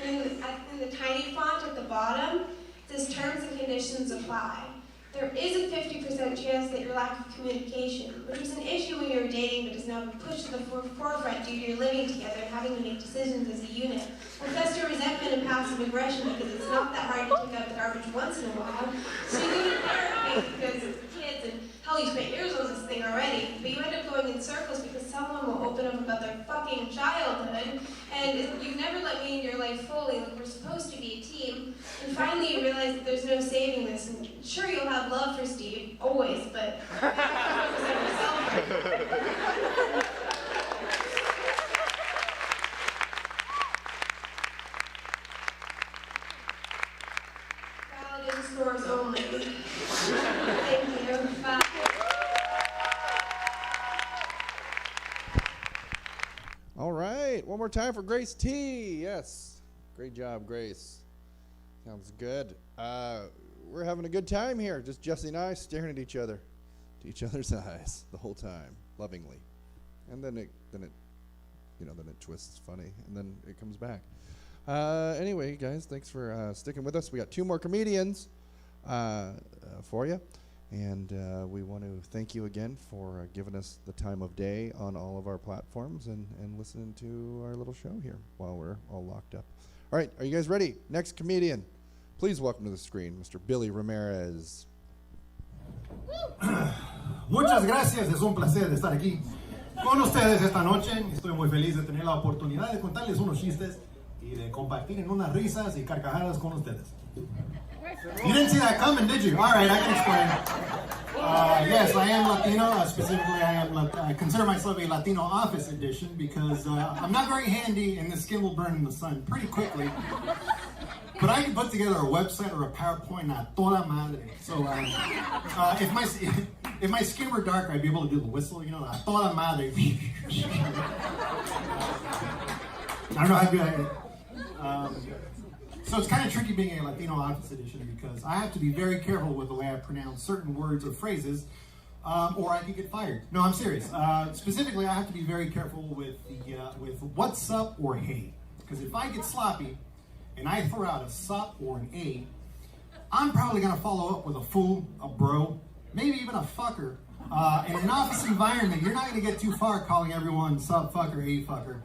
In the tiny font at the bottom, it says terms and conditions apply. There is a 50% chance that your lack of communication, which was an issue when you were dating but is now pushed to the forefront due to your living together and having to make decisions as a unit, will fester resentment and passive aggression because it's not that hard to take out the garbage once in a while. So you go to therapy because it's kids and hell, you spent years on this thing already, but you end up going in circles because someone will open up about their fucking childhood, and you've never let me in your life fully, like we're supposed to be a team, and finally you realize that there's no saving this, and sure you'll have love for Steve, always, but you have to focus on yourself. Validating scores only. Thank you. Bye. All right, one more time for Grace T. Yes, great job, Grace. Sounds good. We're having a good time here. Just Jesse and I staring at each other, to each other's eyes the whole time, lovingly. And then it twists funny, and then it comes back. Anyway, guys, thanks for sticking with us. We got 2 more comedians for you. And we want to thank you again for giving us the time of day on all of our platforms and listening to our little show here while we're all locked up. All right, are you guys ready? Next comedian. Please welcome to the screen, Mr. Billy Ramirez. Muchas gracias, es un placer de estar aquí con ustedes esta noche. Estoy muy feliz de tener la oportunidad de contarles unos chistes y de compartir en unas risas y carcajadas con ustedes. You didn't see that coming, did you? All right, I can explain. Yes, I am Latino. Specifically, I consider myself a Latino office edition because I'm not very handy and the skin will burn in the sun pretty quickly. But I can put together a website or a PowerPoint a toda madre. So if my skin were dark, I'd be able to do the whistle, you know, a toda madre. I don't know how to do that. So it's kind of tricky being a Latino office edition because I have to be very careful with the way I pronounce certain words or phrases, or I could get fired. No, I'm serious. Specifically, I have to be very careful with what's up or hey, because if I get sloppy and I throw out a sup or an a, I'm probably gonna follow up with a fool, a bro, maybe even a fucker. In an office environment, you're not going to get too far calling everyone sub fucker, a fucker.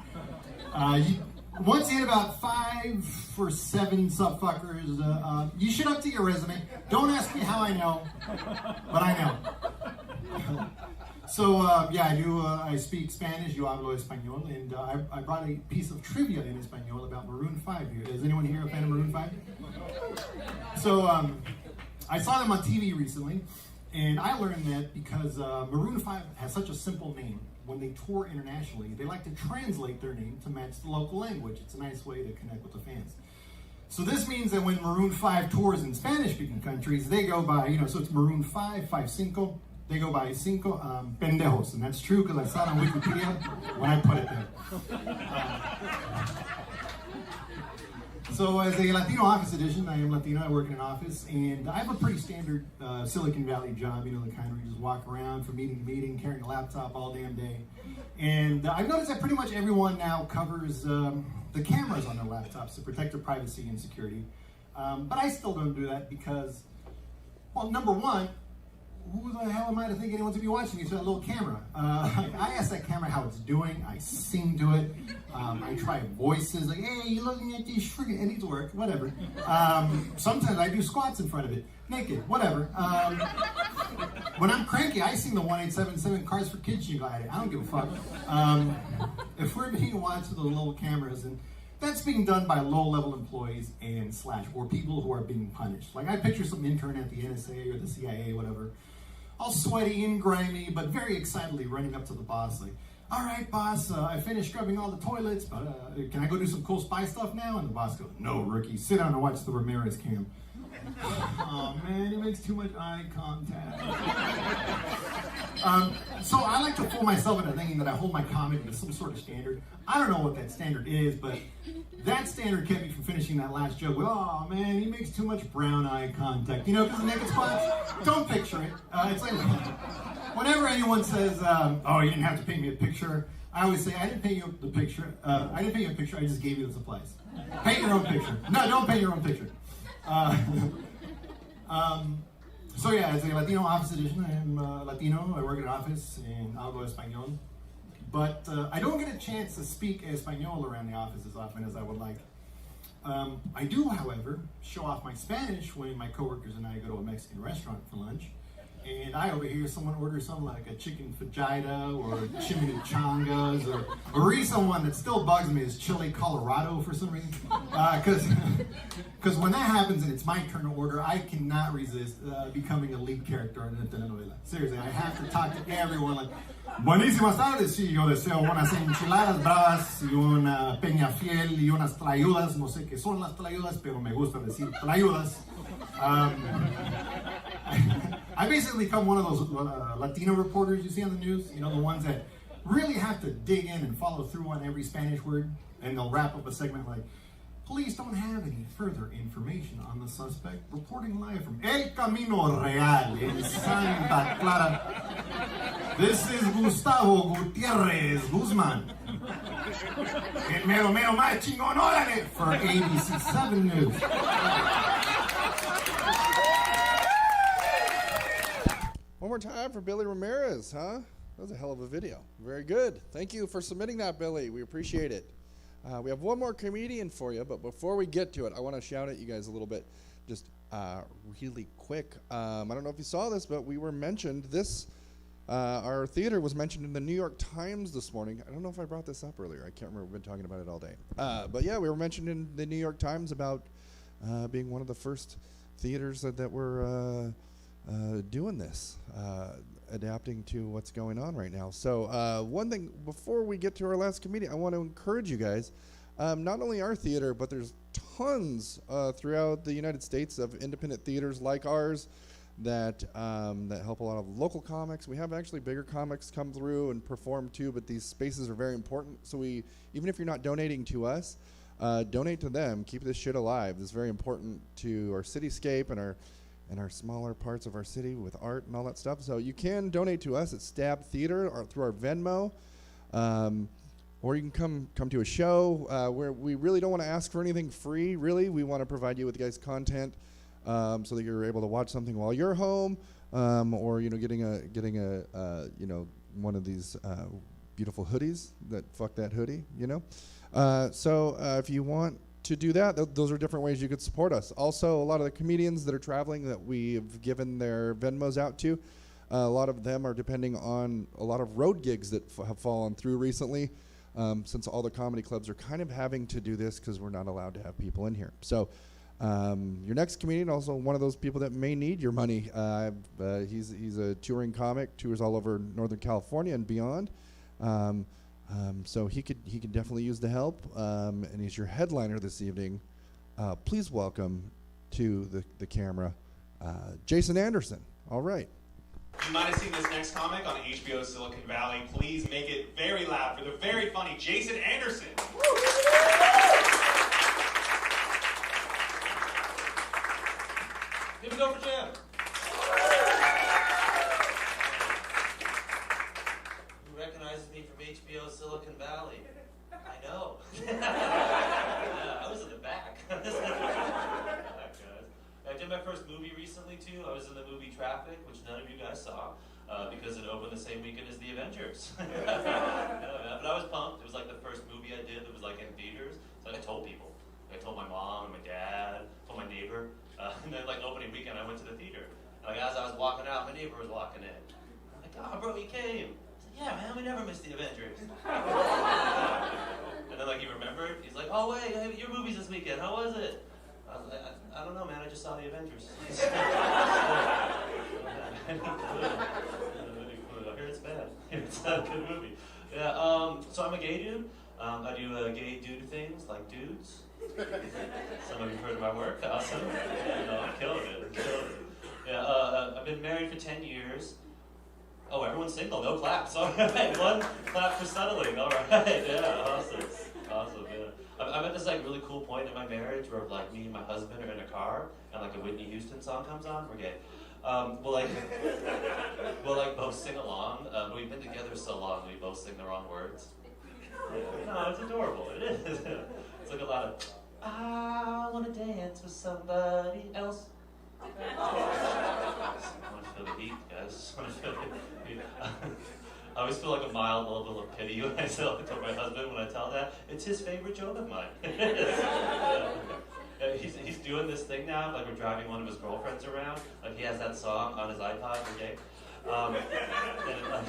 Once you hit about 5 or 7 sub fuckers, you should update your resume. Don't ask me how I know, but I know. So yeah, I speak Spanish, yo hablo español, and I brought a piece of trivia in Espanol about Maroon 5 here. Is anyone here a fan of Maroon 5? So I saw them on TV recently, and I learned that because Maroon 5 has such a simple name, when they tour internationally, they like to translate their name to match the local language. It's a nice way to connect with the fans. So this means that when Maroon 5 tours in Spanish-speaking countries, they go by, so it's Maroon 5, 5-5, they go by cinco pendejos, and that's true because I saw it on Wikipedia when I put it there. So as a Latino office edition, I am Latino, I work in an office, and I have a pretty standard Silicon Valley job, the kind where you just walk around from meeting to meeting, carrying a laptop all damn day. And I've noticed that pretty much everyone now covers the cameras on their laptops to protect their privacy and security. But I still don't do that because, well, number one, who the hell am I to think anyone's gonna be watching me through that little camera? I ask that camera how it's doing, I sing to it, I try voices, like, hey, you looking at these friggin', it needs work, whatever. Sometimes I do squats in front of it, naked, whatever. When I'm cranky, I sing the 1877 Cars for Kids jingle at it, I don't give a fuck. If we're being watched with the little cameras, and that's being done by low-level employees and or people who are being punished. Like I picture some intern at the NSA or the CIA, whatever, all sweaty and grimy, but very excitedly running up to the boss, like, all right, boss, I finished scrubbing all the toilets, but can I go do some cool spy stuff now? And the boss goes, no, rookie, sit down and watch the Ramirez cam. Oh man, he makes too much eye contact. So I like to fool myself into thinking that I hold my comedy to some sort of standard. I don't know what that standard is, but that standard kept me from finishing that last joke with, oh man, he makes too much brown eye contact. Because the naked spots, don't picture it. It's like, whenever anyone says, oh, you didn't have to paint me a picture, I always say, I didn't paint you the picture. I didn't paint you a picture, I just gave you the supplies. Paint your own picture. No, don't paint your own picture. So yeah, as a Latino office edition, I am Latino, I work in an office and hablo español. But I don't get a chance to speak español around the office as often as I would like. I do, however, show off my Spanish when my coworkers and I go to a Mexican restaurant for lunch. And I overhear someone order something like a chicken fajita or chimichangas, or recent one that still bugs me is chili Colorado for some reason. Because when that happens and it's my turn to order, I cannot resist becoming a lead character in a telenovela. Seriously, I have to talk to everyone like, buenísimas tardes, sí, yo deseo unas enchiladas bravas y una peña fiel y unas tlayudas, no sé qué son las tlayudas, pero me gusta decir tlayudas. I basically become one of those Latino reporters you see on the news, the ones that really have to dig in and follow through on every Spanish word, and they'll wrap up a segment like, police don't have any further information on the suspect, reporting live from El Camino Real in Santa Clara. This is Gustavo Gutierrez Guzman. El mero mero más chingón, órale, for ABC 7 News. One more time for Billy Ramirez, huh? That was a hell of a video. Very good. Thank you for submitting that, Billy. We appreciate it. We have one more comedian for you, but before we get to it, I want to shout at you guys a little bit, just really quick. I don't know if you saw this, but we were mentioned our theater was mentioned in the New York Times this morning. I don't know if I brought this up earlier. I can't remember. We've been talking about it all day. But yeah, we were mentioned in the New York Times about being one of the first theaters that were doing this, adapting to what's going on right now. So one thing, before we get to our last comedian, I want to encourage you guys, not only our theater, but there's tons throughout the United States of independent theaters like ours that help a lot of local comics. We have actually bigger comics come through and perform too, but these spaces are very important. So even if you're not donating to us, donate to them. Keep this shit alive. This is very important to our cityscape and our smaller parts of our city with art and all that stuff. So you can donate to us at Stab Theater or through our Venmo, or you can come to a show where we really don't want to ask for anything free. Really, we want to provide you with guys content so that you're able to watch something while you're home. or getting a one of these beautiful hoodies that fuck that hoodie, So if you want to do that, those are different ways you could support us. Also, a lot of the comedians that are traveling that we've given their Venmos out to, a lot of them are depending on a lot of road gigs that have fallen through recently, since all the comedy clubs are kind of having to do this because we're not allowed to have people in here. So your next comedian, also one of those people that may need your money. He's a touring comic, tours all over Northern California and beyond. So he could definitely use the help, and he's your headliner this evening. Please welcome to the camera, Jason Anderson. All right. You might have seen this next comic on HBO Silicon Valley. Please make it very loud for the very funny Jason Anderson. Give it up for Jim. Who recognizes me from HBO Silicon Valley? I know. Yeah, I was in the back. I did my first movie recently too. I was in the movie Traffic, which none of you guys saw, because it opened the same weekend as The Avengers. But I was pumped. It was like the first movie I did that was like in theaters. So I told people. I told my mom and my dad, told my neighbor. And then like opening weekend, I went to the theater. Like as I was walking out, my neighbor was walking in. I'm like, oh bro, you came. I said, yeah man, we never missed The Avengers. And then like he remembered. He's like, oh wait, your movie's this weekend. How was it? I was like, I don't know, man. I just saw The Avengers. I hear it's bad. It's not a good movie. Yeah. So I'm a gay dude. I do gay dude things like dudes. Some of you have heard of my work. Awesome. I'm killing it. Yeah. I've been married for 10 years. Oh, everyone's single. No claps. All right. One clap for settling. All right. Yeah. Awesome. Awesome. Yeah. I'm at this like really cool point in my marriage where like me and my husband are in a car and like a Whitney Houston song comes on. We're gay. We'll both sing along. We've been together so long we both sing the wrong words. No, it's adorable. It is. It's like a lot of I want to dance with somebody else. I want to feel the heat, guys. I want to feel the heat. I always feel like a mild level of pity when I tell my husband when I tell that. It's his favorite joke of mine. He's doing this thing now, like we're driving one of his girlfriends around. Like he has that song on his iPod for gay.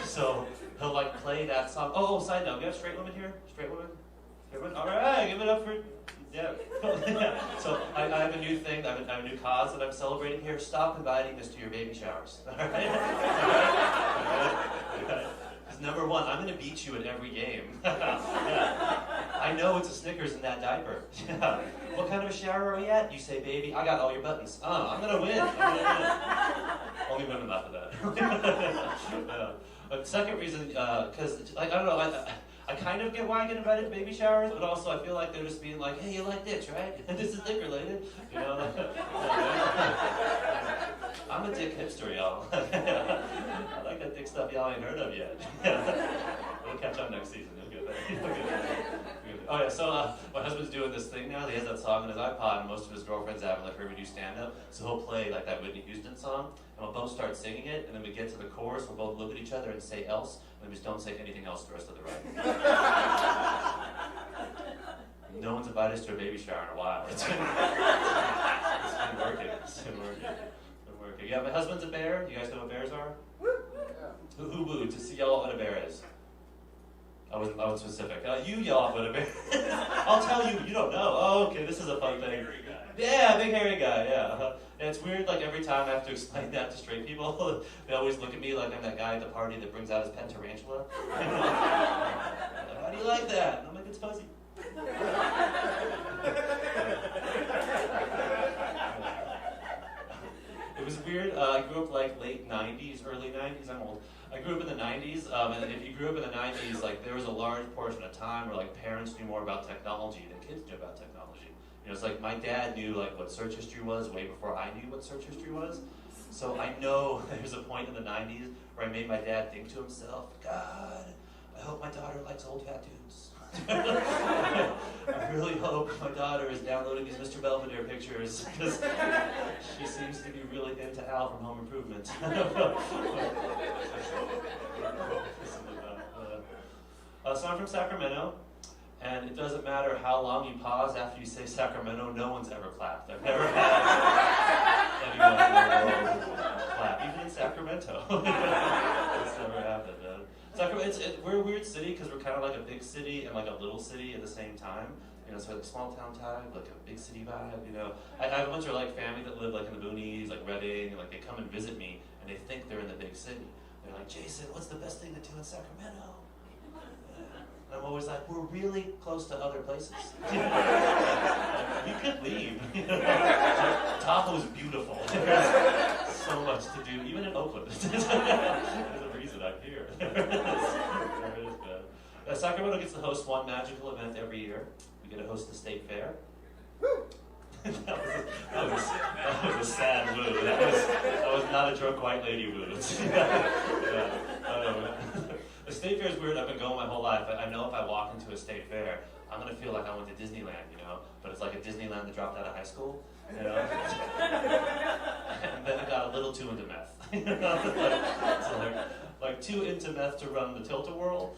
So he'll like play that song. Oh, side note, we have straight women here? Straight women? All right, give it up for, yeah. So I have a new thing, I have a new cause that I'm celebrating here. Stop inviting us to your baby showers. All right? Because number one, I'm going to beat you at every game. Yeah. I know it's a Snickers in that diaper. Yeah. What kind of a shower are we at? You say, baby, I got all your buttons. I'm going to win. Only women laugh at that. But second reason, because I don't know, I kind of get why I get invited to baby showers, but also I feel like they're just being like, hey, you like dicks, right? This is dick related. I'm a dick hipster, y'all. I like that dick stuff y'all ain't heard of yet. We'll catch up next season. You'll get that. Oh yeah, so my husband's doing this thing now. He has that song on his iPod, and most of his girlfriends haven't like heard me do stand-up. So he'll play like that Whitney Houston song, and we'll both start singing it, and then we get to the chorus, we'll both look at each other and say else, and we just don't say anything else the rest of the ride. No one's invited us to a baby shower in a while. It's been working. It's been working. Yeah, my husband's a bear. You guys know what bears are? Who wooed to see yell what a bear is? I wasn't specific. You yell out what a bear is. I'll tell you, you don't know. Oh, okay, this is a fun thing. Yeah, big hairy guy, yeah. And it's weird, like every time I have to explain that to straight people, they always look at me like I'm that guy at the party that brings out his pet tarantula. How do you like that? And I'm like, it's fuzzy. It was weird. I grew up like late 90s, early 90s. I'm old. I grew up in the 90s, and if you grew up in the 90s, like there was a large portion of time where like parents knew more about technology than kids knew about technology. You know, it's like my dad knew like what search history was way before I knew what search history was. So I know there was a point in the 90s where I made my dad think to himself, God, I hope my daughter likes old fat dudes. I really hope my daughter is downloading these Mr. Belvedere pictures because she seems to be really into Al from Home Improvement. So I'm from Sacramento, and it doesn't matter how long you pause after you say Sacramento, no one's ever clapped. I've never had anyone clap, even in Sacramento. It's never happened. We're a weird city because we're kind of like a big city and like a little city at the same time. You know, so like small town vibe, like a big city vibe. You know, I have a bunch of like family that live like in the boonies, like Redding, and like they come and visit me, and they think they're in the big city. They're like, Jason, what's the best thing to do in Sacramento? And I'm always like, we're really close to other places. You could leave. Tahoe's beautiful. There's so much to do, even in Oakland. There's a reason I'm here. Sacramento gets to host one magical event every year. We get to host the state fair. that was a sad woo. That was not a drunk white lady woo. The state fair is weird. I've been going my whole life. I know if I walk into a state fair, I'm going to feel like I went to Disneyland, you know? But it's like a Disneyland that dropped out of high school, you know? And then I got a little too into meth. Like too into meth to run the Tilt-A-Whirl.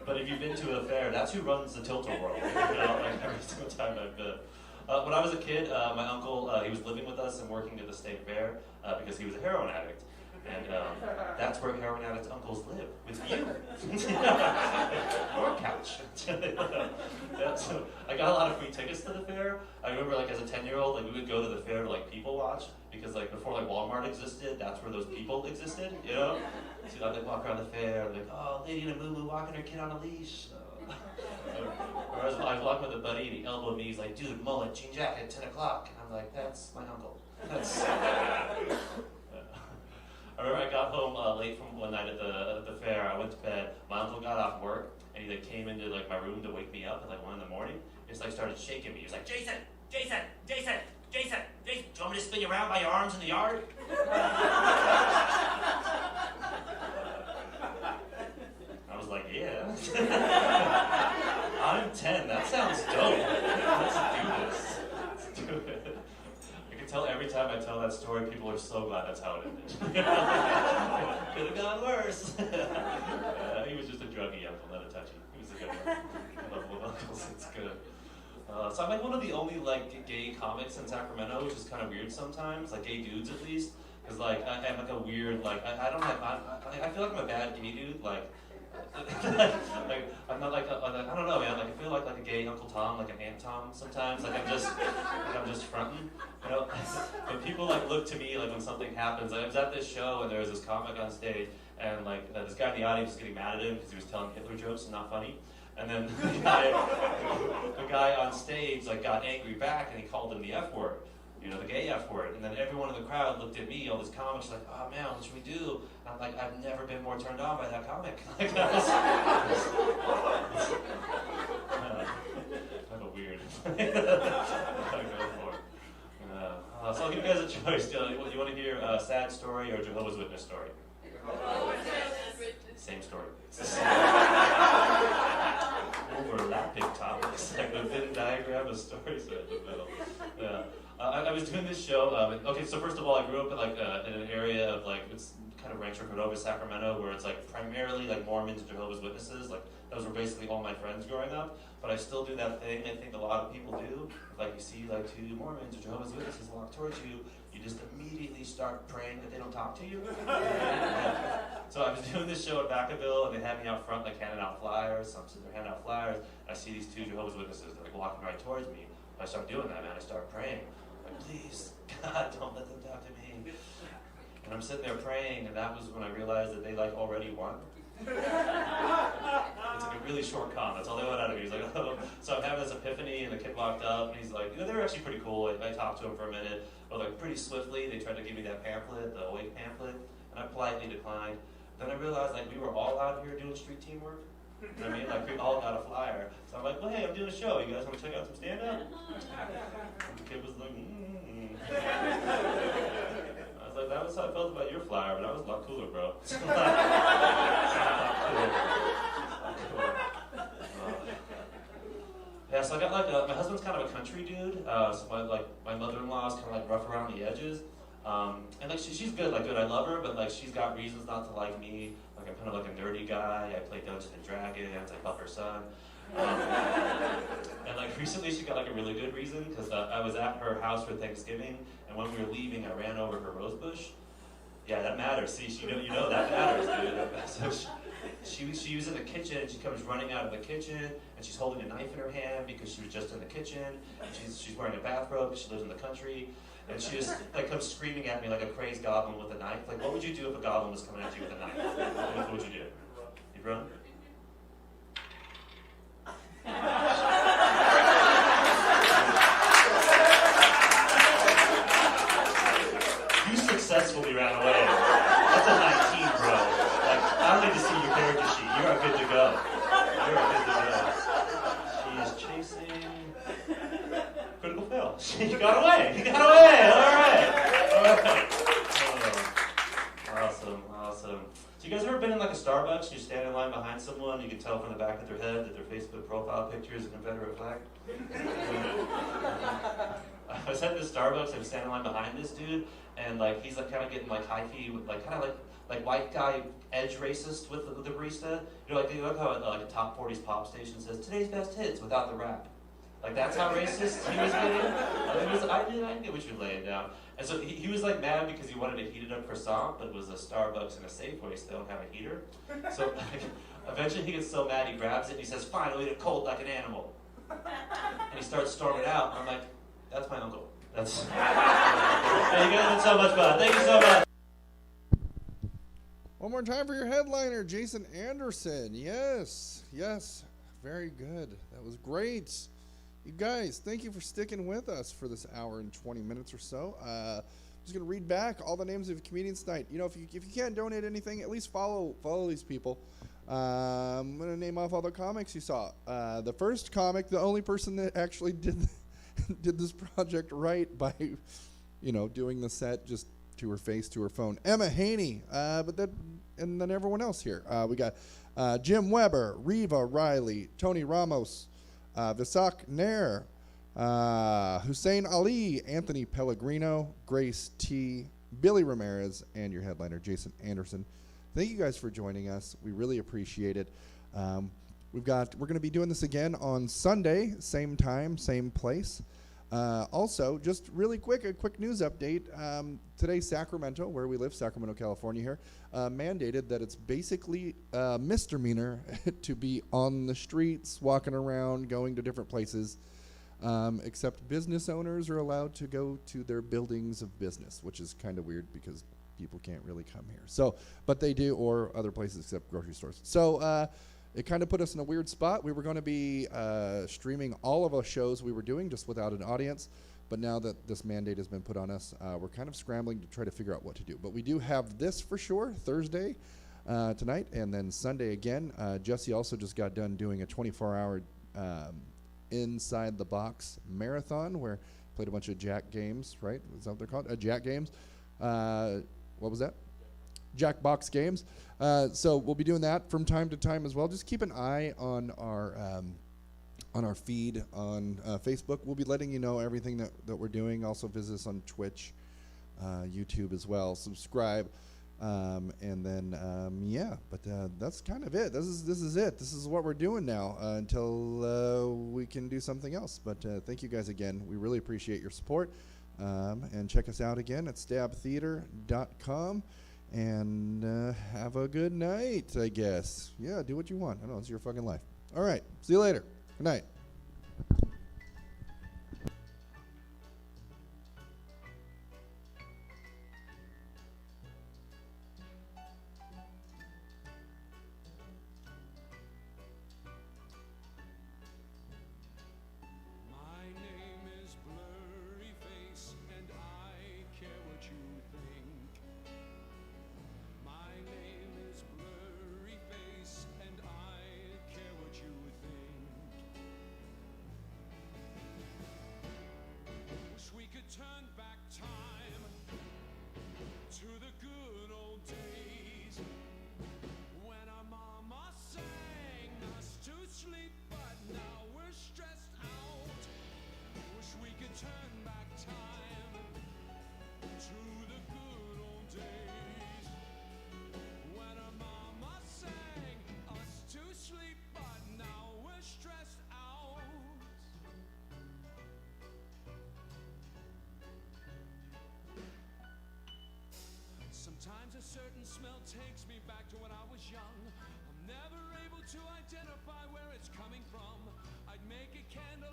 But if you've been to a fair, that's who runs the Tilt-A-Whirl. You know, like every single time I've been. When I was a kid, my uncle, he was living with us and working at the state fair because he was a heroin addict. And that's where heroin addicts' uncles live, with you. Your couch. Yeah, so I got a lot of free tickets to the fair. I remember like as a 10-year-old, like we would go to the fair to like people watch, because like before like Walmart existed, that's where those people existed, you know? So I'd like walk around the fair, like, oh, lady in a moo-moo walking her kid on a leash. Or I was walking with a buddy and he elbowed me, he's like, dude, mullet, jean jacket, 10 o'clock. And I'm like, that's my uncle. That's... I remember I got home late from one night at the fair. I went to bed. My uncle got off work and he like came into like my room to wake me up at like 1 a.m. He just like started shaking me. He was like, Jason, Jason, Jason, Jason, Jason, do you want me to spin you around by your arms in the yard? I was like, yeah. I'm 10. That sounds dope. Let's do it. I can tell every time I tell that story, people are so glad that's how it ended. Could have gone worse. He was just a druggy uncle, not a touchy. He was a good one. I love old uncles. It's good. So I'm like one of the only like gay comics in Sacramento, which is kind of weird sometimes, like gay dudes at least, because like I'm like a weird like I feel like I'm a bad gay dude, like I'm not like I don't know, man. Like I feel like a gay Uncle Tom, like an Aunt Tom sometimes. Like I'm just fronting, you know. But people like look to me like when something happens. Like I was at this show and there was this comic on stage, and like this guy in the audience was getting mad at him because he was telling Hitler jokes and not funny. And then the guy on stage like got angry back and he called him the F word, you know, the gay F word. And then everyone in the crowd looked at me, all these comics, like, oh man, what should we do? And I'm like, I've never been more turned on by that comic. Like, that was kind of weird. So I'll give you guys a choice. Do you want to hear a sad story or a Jehovah's Witness story? Same story. Overlapping topics, like the Venn diagram of stories right in the middle. Yeah. I was doing this show. Okay, so first of all, I grew up in like in an area of like it's kind of Rancho Cordova, Sacramento, where it's like primarily like Mormons and Jehovah's Witnesses. Like those were basically all my friends growing up. But I still do that thing I think a lot of people do. Like you see like two Mormons or Jehovah's Witnesses walk towards you, you just immediately start praying that they don't talk to you. So I was doing this show at Vacaville, and they had me out front like handing out flyers. So I'm sitting there handing out flyers. I see these two Jehovah's Witnesses. They're like walking right towards me. I start doing that, man. I start praying. Like, please, God, don't let them talk to me. And I'm sitting there praying, and that was when I realized that they like already won. It's like a really short con. That's all they want out of me. He's like, oh. So I'm having this epiphany, and the kid walked up, and he's like, you know, they were actually pretty cool. I talked to him for a minute, but like pretty swiftly, they tried to give me that pamphlet, the Awake pamphlet, and I politely declined. Then I realized like we were all out here doing street teamwork. You know what I mean? Like we all got a flyer. So I'm like, well, hey, I'm doing a show. You guys want to check out some stand-up? And the kid was like, I was like, that was how I felt about your flyer, but I was a lot cooler, bro. Yeah, so I got my husband's kind of a country dude, so my mother-in-law is kind of like rough around the edges, and like she's good, I love her, but like she's got reasons not to like me. Like I'm kind of like a nerdy guy. I play Dungeons and Dragons. I love her son, and like recently she got like a really good reason because I was at her house for Thanksgiving, and when we were leaving, I ran over her rose bush. Yeah, that matters. See, you know that matters, dude. So she was in the kitchen, and she comes running out of the kitchen, and she's holding a knife in her hand because she was just in the kitchen. And she's wearing a bathrobe because she lives in the country, and she just like comes screaming at me like a crazed goblin with a knife. Like, what would you do if a goblin was coming at you with a knife? What would you do? You'd run? You successfully ran away. That's a 19, bro. Like, I don't need to see your character sheet. You are good to go. You are good to go. She is chasing. Critical fail. You got away. You got away. All right. Oh, awesome. So you guys ever been in like a Starbucks? You stand in line behind someone, you can tell from the back of their head that their Facebook profile picture is a Confederate flag. I was at this Starbucks. I was standing in line behind this dude, and like he's like kind of getting like hyphy with like kind of like white guy edge racist with the barista. You know, like how like a top 40s pop station says today's best hits without the rap. Like that's how racist he was getting. I knew what you were laying down. And so he was like mad because he wanted a heated up croissant, but it was a Starbucks and a Safeway, so they don't have a heater. So like, eventually he gets so mad he grabs it and he says, "Fine, I'll eat it cold like an animal." And he starts storming out. And I'm like, that's my uncle. That's. Hey, you guys have been so much fun. Thank you so much. One more time for your headliner, Jason Anderson. Yes. Very good. That was great. You guys, thank you for sticking with us for this hour and 20 minutes or so. I'm just going to read back all the names of comedians tonight. You know, if you can't donate anything, at least follow these people. I'm going to name off all the comics you saw. The first comic, the only person that actually did this project right by, doing the set just to her face, to her phone. Emma Haney, and then everyone else here. We got Jim Weber, Reva Riley, Tony Ramos, Visak Nair, Hussein Ali, Anthony Pellegrino, Grace T, Billy Ramirez, and your headliner, Jason Anderson. Thank you guys for joining us. We really appreciate it. We're going to be doing this again on Sunday, same time, same place. Also, just really quick, a quick news update. Today, Sacramento, where we live, Sacramento, California here, mandated that it's basically a misdemeanor to be on the streets, walking around, going to different places, except business owners are allowed to go to their buildings of business, which is kind of weird because people can't really come here. So, but they do, or other places except grocery stores. So, it kind of put us in a weird spot. We were going to be streaming all of our shows we were doing just without an audience, but now that this mandate has been put on us, we're kind of scrambling to try to figure out what to do. But we do have this for sure, Thursday tonight, and then Sunday again. Jesse also just got done doing a 24-hour Inside the Box marathon where played a bunch of Jack games, right? Is that what they're called? Jack games. What was that? Jackbox games. So we'll be doing that from time to time as well. Just keep an eye on our feed on Facebook. We'll be letting you know everything that we're doing. Also visit us on Twitch, YouTube as well. Subscribe, and then But that's kind of it. This is it. This is what we're doing now until we can do something else. But thank you guys again. We really appreciate your support. And check us out again at stabtheater.com. And have a good night, I guess. Yeah, do what you want. I don't know, it's your fucking life. All right, see you later. Good night. Turn back time to the good old days when our mama sang us to sleep, but now we're stressed out. certain smell takes me back to when I was young. I'm never able to identify where it's coming from. I'd make a candle